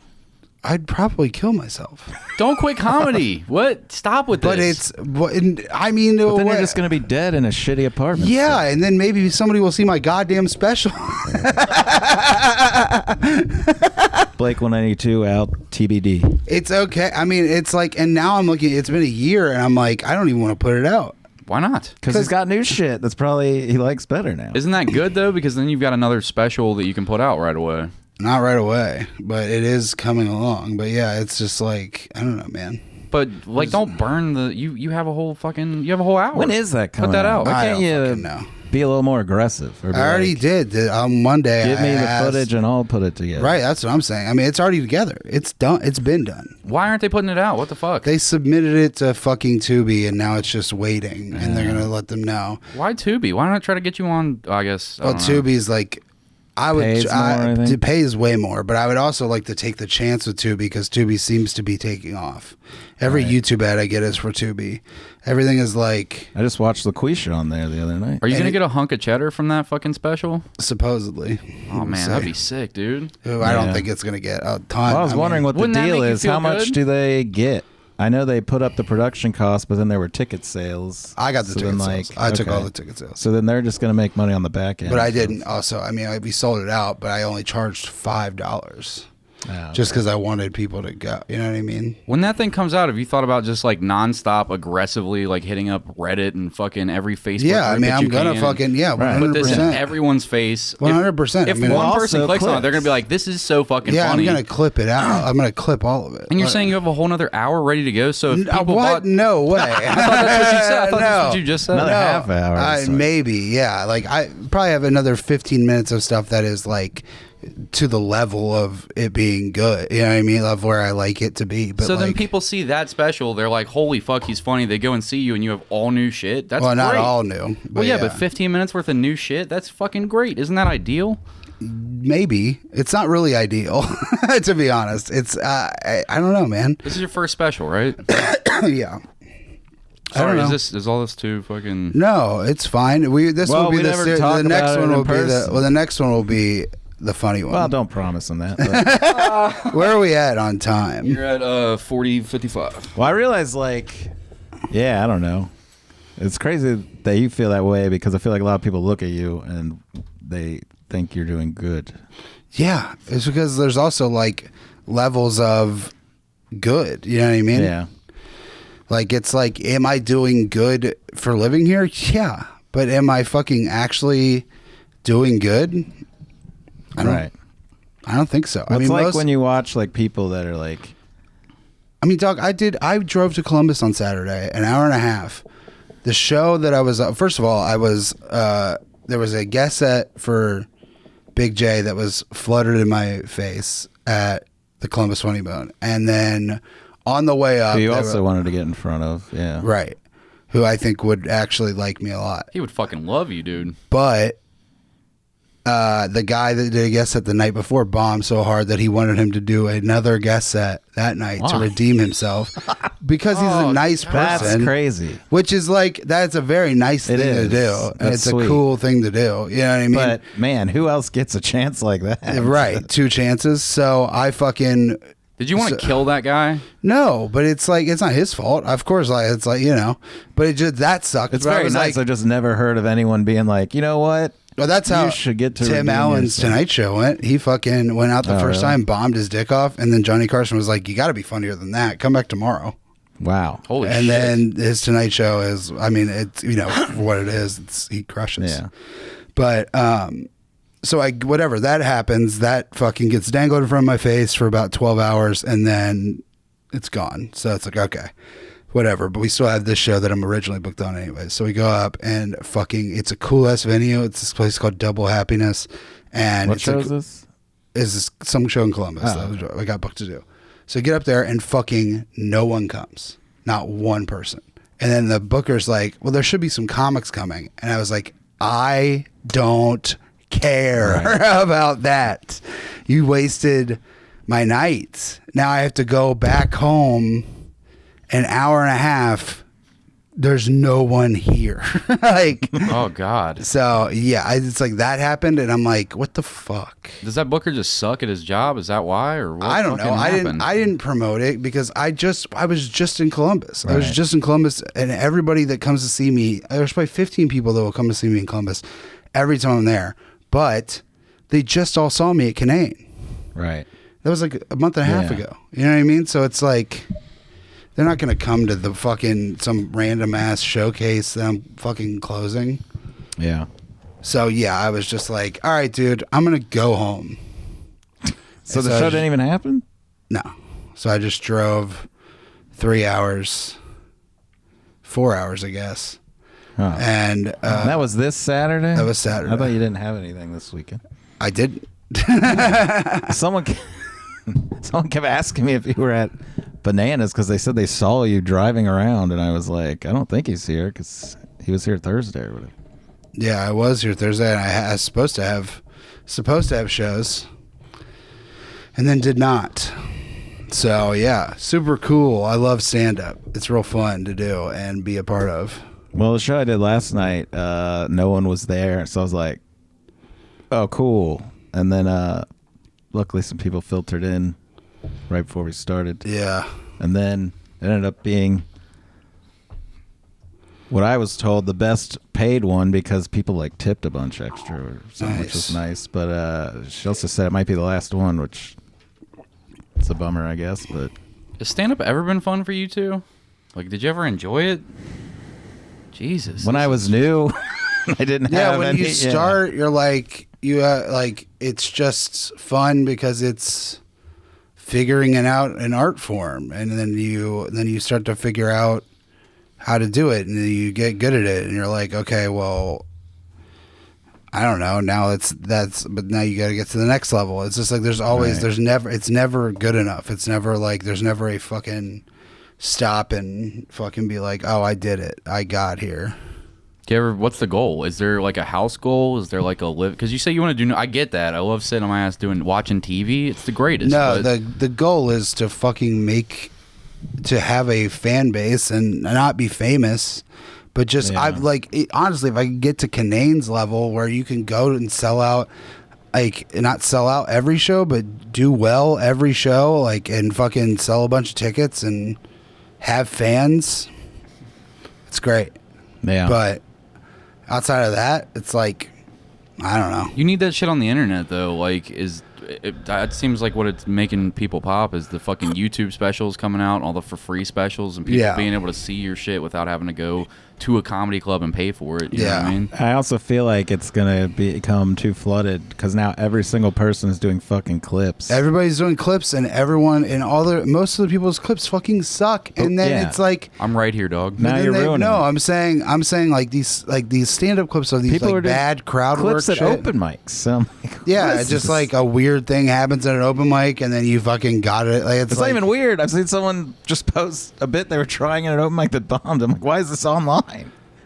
I'd probably kill myself. Don't quit comedy. What? Stop with But this. I mean, But then you're just going to be dead in a shitty apartment. yeah, and then maybe somebody will see my goddamn special. Blake 192 out TBD. It's okay. I mean, it's like, and now I'm looking, it's been a year, and I'm like, I don't even want to put it out. Why not? Because he's got new shit that's probably he likes better now. Isn't that good though? Because then you've got another special that you can put out right away. Not right away, but it is coming along. But yeah, it's just like, I don't know, man. But like, don't burn the. You have a whole hour. When is that coming Put that out. Why I can't don't you fucking know. be a little more aggressive. Or I already did on Monday. Give me the footage and I'll put it together. Right, that's what I'm saying. I mean, it's already together. It's done. It's been done. Why aren't they putting it out? What the fuck? They submitted it to fucking Tubi, and now it's just waiting, and they're gonna let them know. Why Tubi? Why not try to get you on? I guess. Well, Tubi's like, it pays way more, but I would also like to take the chance with Tubi because Tubi seems to be taking off. Every YouTube ad I get is for Tubi. Everything is like. I just watched LaQuisha on there the other night. Are you gonna get a hunk of cheddar from that fucking special? Supposedly. Oh man, that'd be sick, dude. I don't think it's gonna get a ton. Well, I was wondering what the deal is. How much do they get? I know they put up the production cost, but then there were ticket sales. I got the ticket sales. I took all the ticket sales. So then they're just going to make money on the back end. But I didn't also. I mean, we sold it out, but I only charged $5. Okay. Just because I wanted people to go. You know what I mean? When that thing comes out, have you thought about just like nonstop aggressively like hitting up Reddit and fucking every Facebook? Yeah, I mean, I'm gonna can? fucking 100%. Put this in everyone's face. 100%. If one person clicks on it, they're gonna be like, "This is so fucking funny." I'm gonna clip it out. I'm gonna clip all of it. And you're saying you have a whole nother hour ready to go? So if people what? No way. I thought that's what you said. I thought that's what you just said. Another half hour. Maybe, yeah. Like I probably have another 15 minutes of stuff that is like to the level of it being good. You know what I mean? Of where I like it to be. But so then like, people see that special, they're like, "Holy fuck, he's funny." They go and see you, and you have all new shit. That's not great. all new. Well, yeah, but 15 minutes worth of new shit. That's fucking great. Isn't that ideal? Maybe it's not really ideal, to be honest. It's I don't know, man. This is your first special, right? Yeah. Sorry, is all this too fucking? No, it's fine. The next one will be the funny one. Well, don't promise them that. Where are we at on time? You're at 40:55. Well, I realize I don't know. It's crazy that you feel that way because I feel like a lot of people look at you and they think you're doing good. Yeah, it's because there's also like levels of good. You know what I mean? Yeah. Like it's like, am I doing good for living here? Yeah, but am I fucking actually doing good? I don't think so. Well, I mean, it's like when you watch like people that are like. I mean, dog, I drove to Columbus on Saturday, an hour and a half. The show that I was, first of all, there was a guest set for Big J that was fluttered in my face at the Columbus Funny Bone. And then on the way up. Who you also wanted to get in front of, yeah. Right. Who I think would actually like me a lot. He would fucking love you, dude. But the guy that did a guest set the night before bombed so hard that he wanted him to do another guest set that night to redeem himself because he's a nice person. That's crazy. Which is like, that's a very nice thing to do. And it's sweet. A cool thing to do. You know what I mean? But man, who else gets a chance like that? Right. 2 chances. So I fucking... Did you want to kill that guy? No, but it's like, it's not his fault. Of course, like it's like, but it just, that sucked. It's very nice. I've just never heard of anyone being like, you know what? Well, that's how you should get to Tim Allen's Tonight Show went. He fucking went out the first time, bombed his dick off, and then Johnny Carson was like, "You got to be funnier than that. Come back tomorrow." Wow, holy shit! And then his Tonight Show is, I mean, it's for what it is. He crushes. Yeah. But so whatever that happens, that fucking gets dangled in front of my face for about 12 hours, and then it's gone. So it's like, okay. Whatever, but we still have this show that I'm originally booked on anyway. So we go up and it's a cool ass venue. It's this place called Double Happiness. And what show is this? Is some show in Columbus that I got booked to do. So get up there and fucking no one comes. Not one person. And then the booker's like, well, there should be some comics coming. And I was like, I don't care about that. You wasted my night. Now I have to go back home. An hour and a half, there's no one here. Like, oh God. So yeah, it's like that happened, and I'm like, what the fuck? Does that booker just suck at his job? Is that why, or what? I don't know. I didn't promote it because I was just in Columbus. Right. I was just in Columbus, and everybody that comes to see me, there's probably 15 people that will come to see me in Columbus every time I'm there. But they just all saw me at Canaan. Right. That was like a month and a half ago. You know what I mean? So it's like, they're not going to come to the fucking some random ass showcase that I'm fucking closing. Yeah. So yeah, I was just like, all right, dude, I'm going to go home. So the show didn't even happen? No. So I just drove 3 hours, 4 hours, I guess. Huh. And that was this Saturday? That was Saturday. I thought you didn't have anything this weekend. I didn't. Someone kept asking me if you were at Bananas because they said they saw you driving around, and I was like, I don't think he's here because he was here Thursday or whatever. Yeah, I was here Thursday, and I was supposed to have shows, and then did not. So yeah, super cool. I love stand up. It's real fun to do and be a part of. Well, the show I did last night, no one was there, so I was like, oh, cool. And then luckily some people filtered in right before we started. Yeah. And then it ended up being what I was told the best paid one because people like tipped a bunch extra or something, which was nice. But she also said it might be the last one, which it's a bummer, I guess. But has stand-up ever been fun for you two? Like, did you ever enjoy it? Jesus. When I was new, I didn't have when any. you start, you're like, it's just fun because it's figuring it out an art form, and then you start to figure out how to do it, and then you get good at it, and you're like, okay, well, I don't know, now but now you got to get to the next level. It's just like it's never good enough. It's never like there's never a fucking stop and fucking be like, oh, I did it, I got here. What's the goal? Is there like a house goal? Is there like a live? Because you say you want to do. I get that. I love sitting on my ass watching TV. It's the greatest. No, the goal is to fucking to have a fan base and not be famous, but just honestly, if I could get to Kanane's level where you can go and sell out, like not sell out every show, but do well every show, like and fucking sell a bunch of tickets and have fans, it's great. Yeah, but outside of that, it's like, I don't know. You need that shit on the internet, though. Like, it seems like what it's making people pop is the fucking YouTube specials coming out, all the for free specials, and people being able to see your shit without having to go to a comedy club and pay for it. You know what I mean? I also feel like it's going to become too flooded because now every single person is doing fucking clips. Everybody's doing clips, and most of the people's clips fucking suck. And then it's like, I'm right here, dog. Now you're ruining it. I'm saying like these stand-up clips are these people like bad crowd clips work at shit. open mics. So it's just like a weird thing happens at an open mic, and then you fucking got it. Like, it's not even weird. I've seen someone just post a bit they were trying at an open mic that bombed. I'm like, why is this online?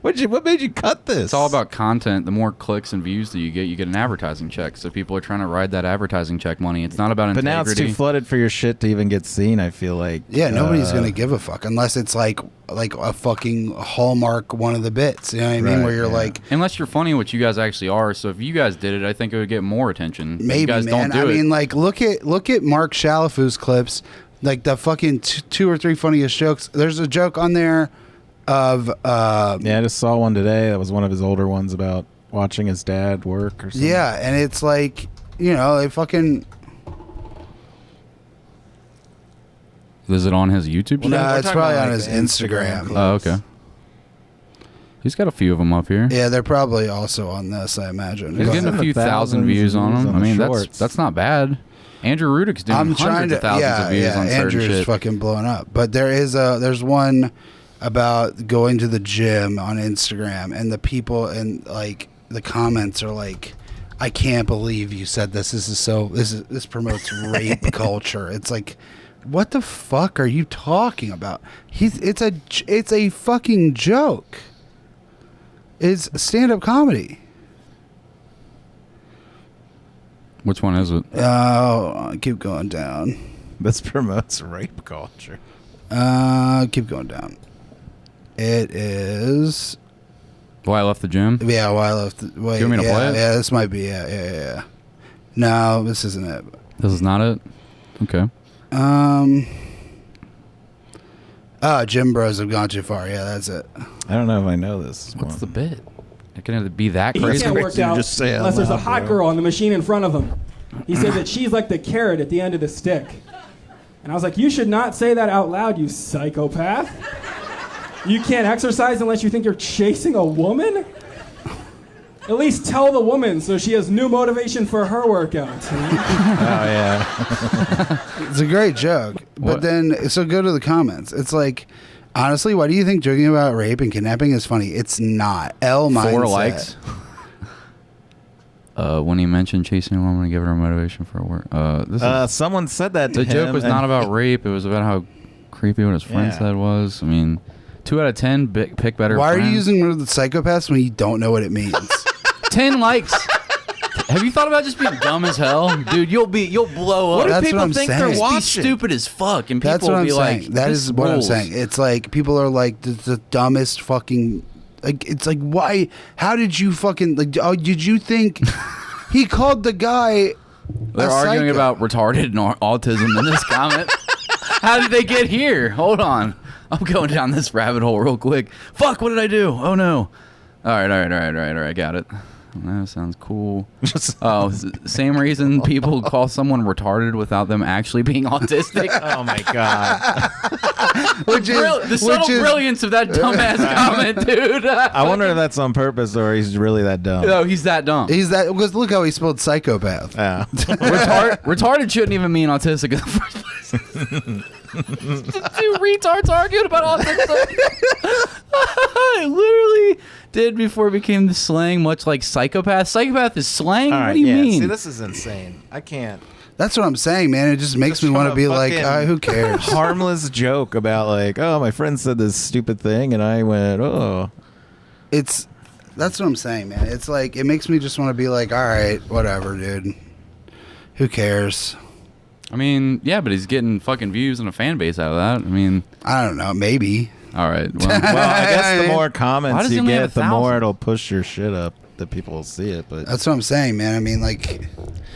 What made you cut this? It's all about content. The more clicks and views that you get an advertising check. So people are trying to ride that advertising check money. It's not about integrity. But now it's too flooded for your shit to even get seen, I feel like. Yeah, nobody's going to give a fuck unless it's like a fucking Hallmark one of the bits. You know what I mean? Where you're like... Unless you're funny, which you guys actually are. So if you guys did it, I think it would get more attention. Maybe, you guys man. Don't do I mean, like, look at Mark Shalafu's clips. Like, the fucking two or three funniest jokes. There's a joke on there of I just saw one today that was one of his older ones about watching his dad work or something. Yeah, and it's like, they fucking... Is it on his YouTube channel? No, it's probably on his Instagram. Oh, okay. He's got a few of them up here. Yeah, they're probably also on this, I imagine. He's getting a few thousand views on them. I mean, that's not bad. Andrew Rudick's doing hundreds of thousands of views on certain shit. Andrew's fucking blowing up. But there's one about going to the gym on Instagram, and the people and like the comments are like, I can't believe you said this. This promotes rape culture. It's like, what the fuck are you talking about? It's a fucking joke. It's stand-up comedy. Which one is it? Oh, keep going down. This promotes rape culture. Keep going down. It is... Why I left the gym? Yeah, why I left... Wait, do you want me to play it? Yeah, this might be... Yeah. No, this isn't it. This is not it? Okay. Gym bros have gone too far. Yeah, that's it. I don't know if I know this. What's the bit? It can be that crazy. He can't work out just say unless there's a loud, hot bro. girl on the machine in front of him. He said that she's like the carrot at the end of the stick. And I was like, you should not say that out loud, you psychopath. You can't exercise unless you think you're chasing a woman? At least tell the woman so she has new motivation for her workout. Oh, yeah. It's a great joke. But then, so go to the comments. It's like, Honestly, why do you think joking about rape and kidnapping is funny? It's not. L mindset. 4 likes. When he mentioned chasing a woman to give her a motivation for work. Someone said that to the him. joke was not about rape. It was about how creepy what his friend said was. I mean, 2 out of 10. Pick better. Why friends. are you using the word psychopaths when you don't know what it means? 10 likes? Have you thought about just being dumb as hell, dude? You'll blow up. What do That's people what I'm think saying. they're Be watching? stupid as fuck, and people That's what will I'm be saying. like, That "This is what rules." I'm saying. It's like people are like the dumbest fucking. Like it's like why? How did you fucking like? Oh, did you think he called the guy? They're a arguing psycho? about retarded and autism in this comment. How did they get here? Hold on, I'm going down this rabbit hole real quick. Fuck! What did I do? Oh no! All right. Got it. That sounds cool. Same reason people call someone retarded without them actually being autistic. Oh my god! Which is The subtle brilliance of that dumbass comment, dude. I wonder if that's on purpose or he's really that dumb. No, he's that dumb. He's that because look how he spelled psychopath. Yeah. Retarded shouldn't even mean autistic in the first place. Two retards arguing about autism. I literally did before it became the slang, much like psychopath. Psychopath is slang? All What right, do you yeah. mean? See, this is insane. I can't. That's what I'm saying, man. It just makes Just me want to from be a like, fucking who cares? Harmless joke about like, oh, my friend said this stupid thing, and I went, oh. That's what I'm saying, man. It's like it makes me just want to be like, all right, whatever, dude. Who cares? I mean, yeah, but he's getting fucking views and a fan base out of that. I mean, I don't know. Maybe. all right. Well, Well, I guess the more Why comments does he you only have get, the more 1,000? it'll push your shit up that people will see it. But That's what I'm saying, man. I mean, like,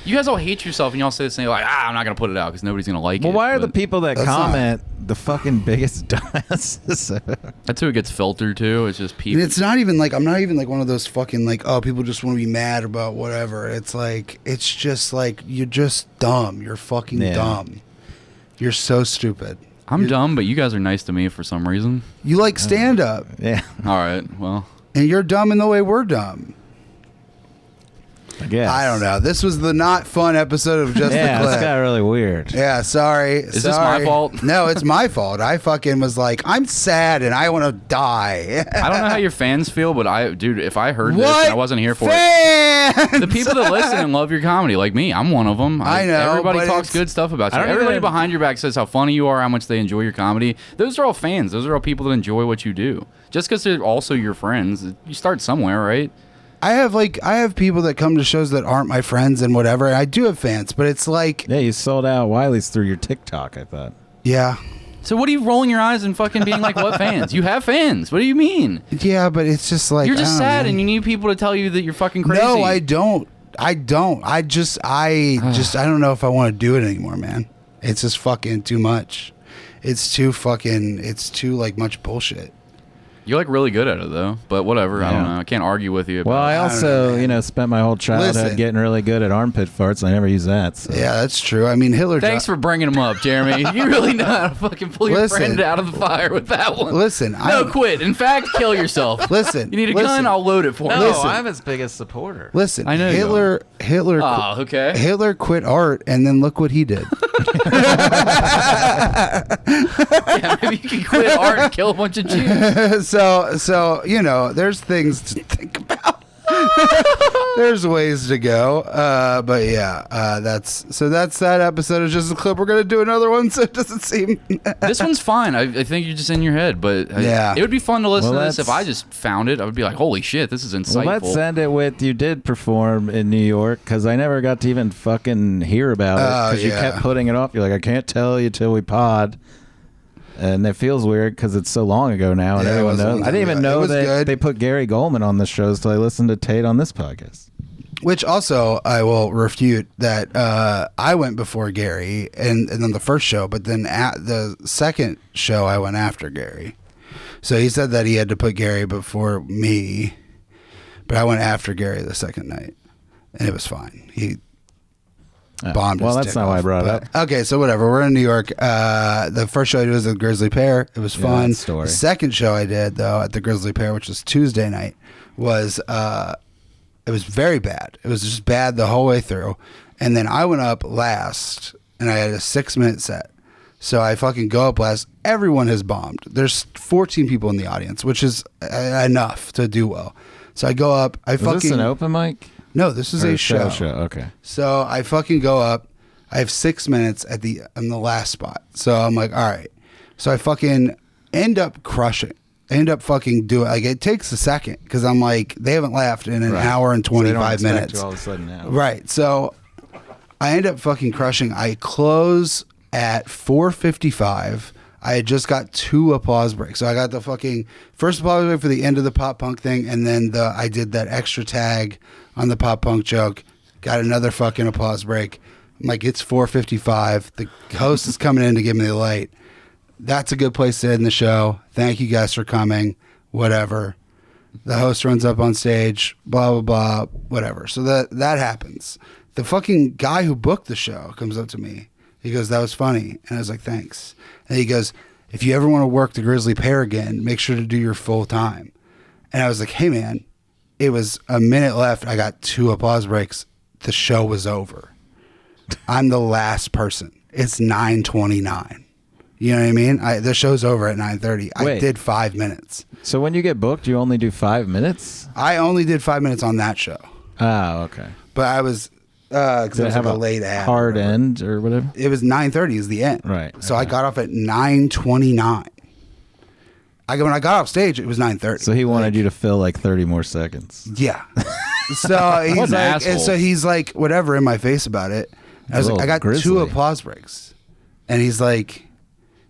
you guys all hate yourself and y'all say this thing like, I'm not going to put it out because nobody's going to like well, it. why are the but people that That's not- comment the fucking biggest dumbasses? That's who it gets filtered to. It's just and people. it's not even like I'm not even like one of those fucking like people just want to be mad about whatever. It's like it's just like you're just dumb. You're fucking Yeah. dumb. You're so stupid. I'm dumb, but you guys are nice to me for some reason. You like stand up, Yeah, All right. Well, and you're dumb in the way we're dumb. I guess. I don't know. This was the not fun episode of Just Yeah, the this Clip. got really weird. Yeah, sorry. Is this my fault? No, it's my fault. I fucking was like, I'm sad and I want to die. I don't know how your fans feel, but dude, if I heard this What? and I wasn't here for it. Fans! The people that listen and love your comedy, like me, I'm one of them. I know, Everybody but talks it's- good stuff about you. I don't Everybody even- behind your back says how funny you are, how much they enjoy your comedy. Those are all fans. Those are all people that enjoy what you do. Just because they're also your friends, you start somewhere, right? I have people that come to shows that aren't my friends and whatever. And I do have fans, but it's like, Yeah, you sold out Wiley's through your TikTok, I thought. yeah. So what are you rolling your eyes and fucking being like, what fans? You have fans. What do you mean? Yeah, but it's just like You're just I don't sad know. and you need people to tell you that you're fucking crazy. No, I don't. I don't know if I want to do it anymore, man. It's just fucking too much. It's too like much bullshit. You're like really good at it though, but whatever. I don't Yeah. know. I can't argue with you. Well, About I don't also, know, man. spent my whole childhood Listen. getting really good at armpit farts. I never use that. So. Yeah, that's true. I mean, Hitler. Thanks for bringing them up, Jeremy. You really know how to fucking pull your Listen. friend out of the fire with that one. Listen, No, quit. In fact, kill yourself. Listen, You need a listen. gun? I'll load it for you. No, Listen. I'm his biggest supporter. Listen, I know you Hitler. Oh, okay. Hitler quit art, and then look what he did. Yeah, maybe you can quit art and kill a bunch of Jews. so there's things to think about. There's ways to go, but yeah, that's that episode of Just a Clip. We're gonna do another one, so it doesn't seem. This one's fine. I think you're just in your head, but Yeah. it would be fun to listen Well, to this. If let's- I just found it, I would be like, holy shit, this is insightful. Well, let's end it with you did perform in New York because I never got to even fucking hear about it because you yeah. kept putting it off. You're like, I can't tell you till we pod. And it feels weird because it's so long ago now, and Yeah, it everyone was a knows. long I didn't time even ago. It know was that good. they put Gary Goldman on the shows till I listened to Tate on this podcast. Which also I will refute that I went before Gary and then the first show, but then at the second show I went after Gary. So he said that he had to put Gary before me, but I went after Gary the second night, and it was fine. He bombed. Well, his that's dick not why I off, brought it but- Okay, so whatever. We're in New York. The first show I did was at the Grizzly Pear. It was Yeah, fun. that story. The second show I did though at the Grizzly Pear, which was Tuesday night, was it was very bad. It was just bad the whole way through. And then I went up last, and I had a 6-minute set. So I fucking go up last. Everyone has bombed. There's 14 people in the audience, which is enough to do well. So I go up. Was this an open mic? No, this is a show. Okay. So I fucking go up. I have 6 minutes on the last spot. So I'm like, all right. So I fucking end up crushing. End up fucking doing, like, it takes a second because I'm like, they haven't laughed in an hour and 25 minutes. All of a sudden now. Right. So I end up fucking crushing. I close at 4:55. I had just got 2 applause breaks. So I got the fucking first applause break for the end of the pop punk thing, and then I did that extra tag on the pop punk joke. Got another fucking applause break. I'm like, it's 4:55. The host is coming in to give me the light. That's a good place to end the show. Thank you guys for coming. Whatever. The host runs up on stage. Blah blah blah. Whatever. So that happens. The fucking guy who booked the show comes up to me. He goes, "That was funny," and I was like, "Thanks." And he goes, "If you ever want to work the Grizzly Pear again, make sure to do your full time." And I was like, "Hey man, it was a minute left. I got 2 applause breaks. The show was over. I'm the last person. It's 9:29. You know what I mean? The show's over at 9:30. I did 5 minutes. So when you get booked, you only do 5 minutes? I only did 5 minutes on that show. Oh, okay. But I was, because it was like a late ad. Hard end or whatever? It was 9:30 is the end. Right. So I got off at 9:29. When I got off stage, it was 9:30. So he wanted you to fill like 30 more seconds. Yeah. So he's What an like, asshole. and so he's like, whatever in my face about it. I was like, I got 2 grizzly. applause breaks. And he's like,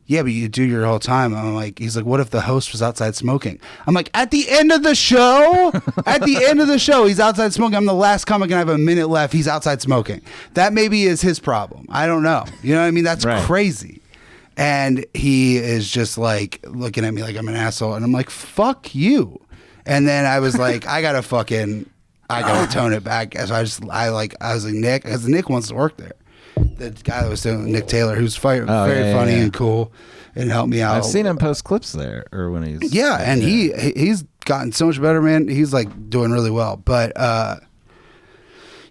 yeah, but you do your whole time. I'm like, he's like, what if the host was outside smoking? I'm like, at the end of the show, he's outside smoking. I'm the last comic and I have a minute left. He's outside smoking. That maybe is his problem. I don't know. You know what I mean? That's crazy. And he is just like looking at me like I'm an asshole. And I'm like, fuck you. And then I was like, I gotta tone it back. So I was like, Nick, because Nick wants to work there. The guy that was doing Nick Taylor, who's very funny and cool, and helped me out. I've seen him post clips there, or when he's and he's gotten so much better, man. He's like doing really well, but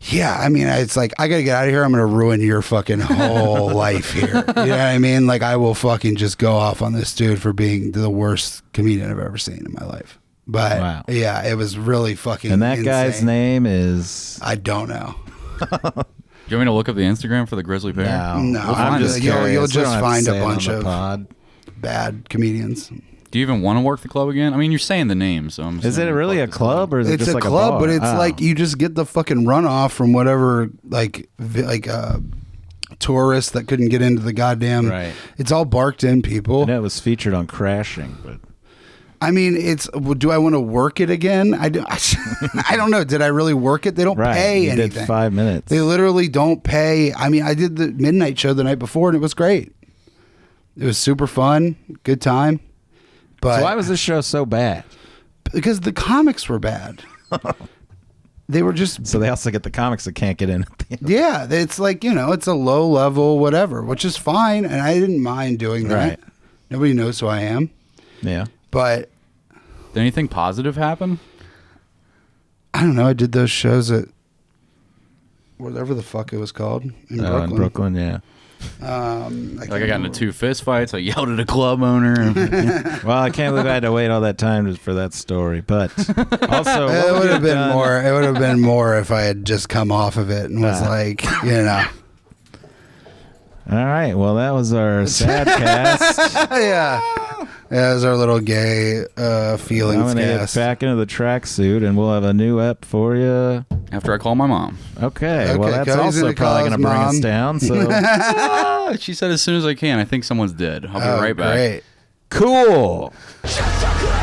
yeah, I mean, it's like I gotta get out of here. I'm gonna ruin your fucking whole life here. You know what I mean? Like I will fucking just go off on this dude for being the worst comedian I've ever seen in my life. But yeah, it was really fucking. And that insane. guy's name is I don't know. Do you want me to look up the Instagram for the Grizzly Pear? No, I'm just you'll just We don't have to find say a it on bunch the of pod. bad comedians. Do you even want to work the club again? I mean, you're saying the name, so I'm. Is it really a club or is it It's just a like club, a bar? but it's like you just get the fucking runoff from whatever tourists that couldn't get into the goddamn. Right. It's all barked in people. I know it was featured on Crashing, but I mean, do I want to work it again? I don't know. Did I really work it? They don't pay you anything. did 5 minutes. They literally don't pay. I mean, I did the midnight show the night before, and it was great. It was super fun, good time. But so why was this show so bad? Because the comics were bad. They were just. So they also get the comics that can't get in. At the end. Yeah, it's like, it's a low level whatever, which is fine, and I didn't mind doing that. Right. Nobody knows who I am. Yeah. But Did anything positive happen? I don't know. I did those shows at whatever the fuck it was called in Brooklyn. In Brooklyn, yeah. I got into 2 fist fights. I yelled at a club owner. Well, I can't believe I had to wait all that time for that story. But also, It would have been more. It would have been more if I had just come off of it and was like, All right. Well, that was our sad cast. yeah. Yeah, it was our little gay feelings I'm gonna cast. get back into the tracksuit, and we'll have a new ep for you. After I call my mom. Okay. Well, that's Cody's also gonna call probably going to his bring us mom. down. So She said as soon as I can. I think someone's dead. I'll be right back. Great. cool. Shut the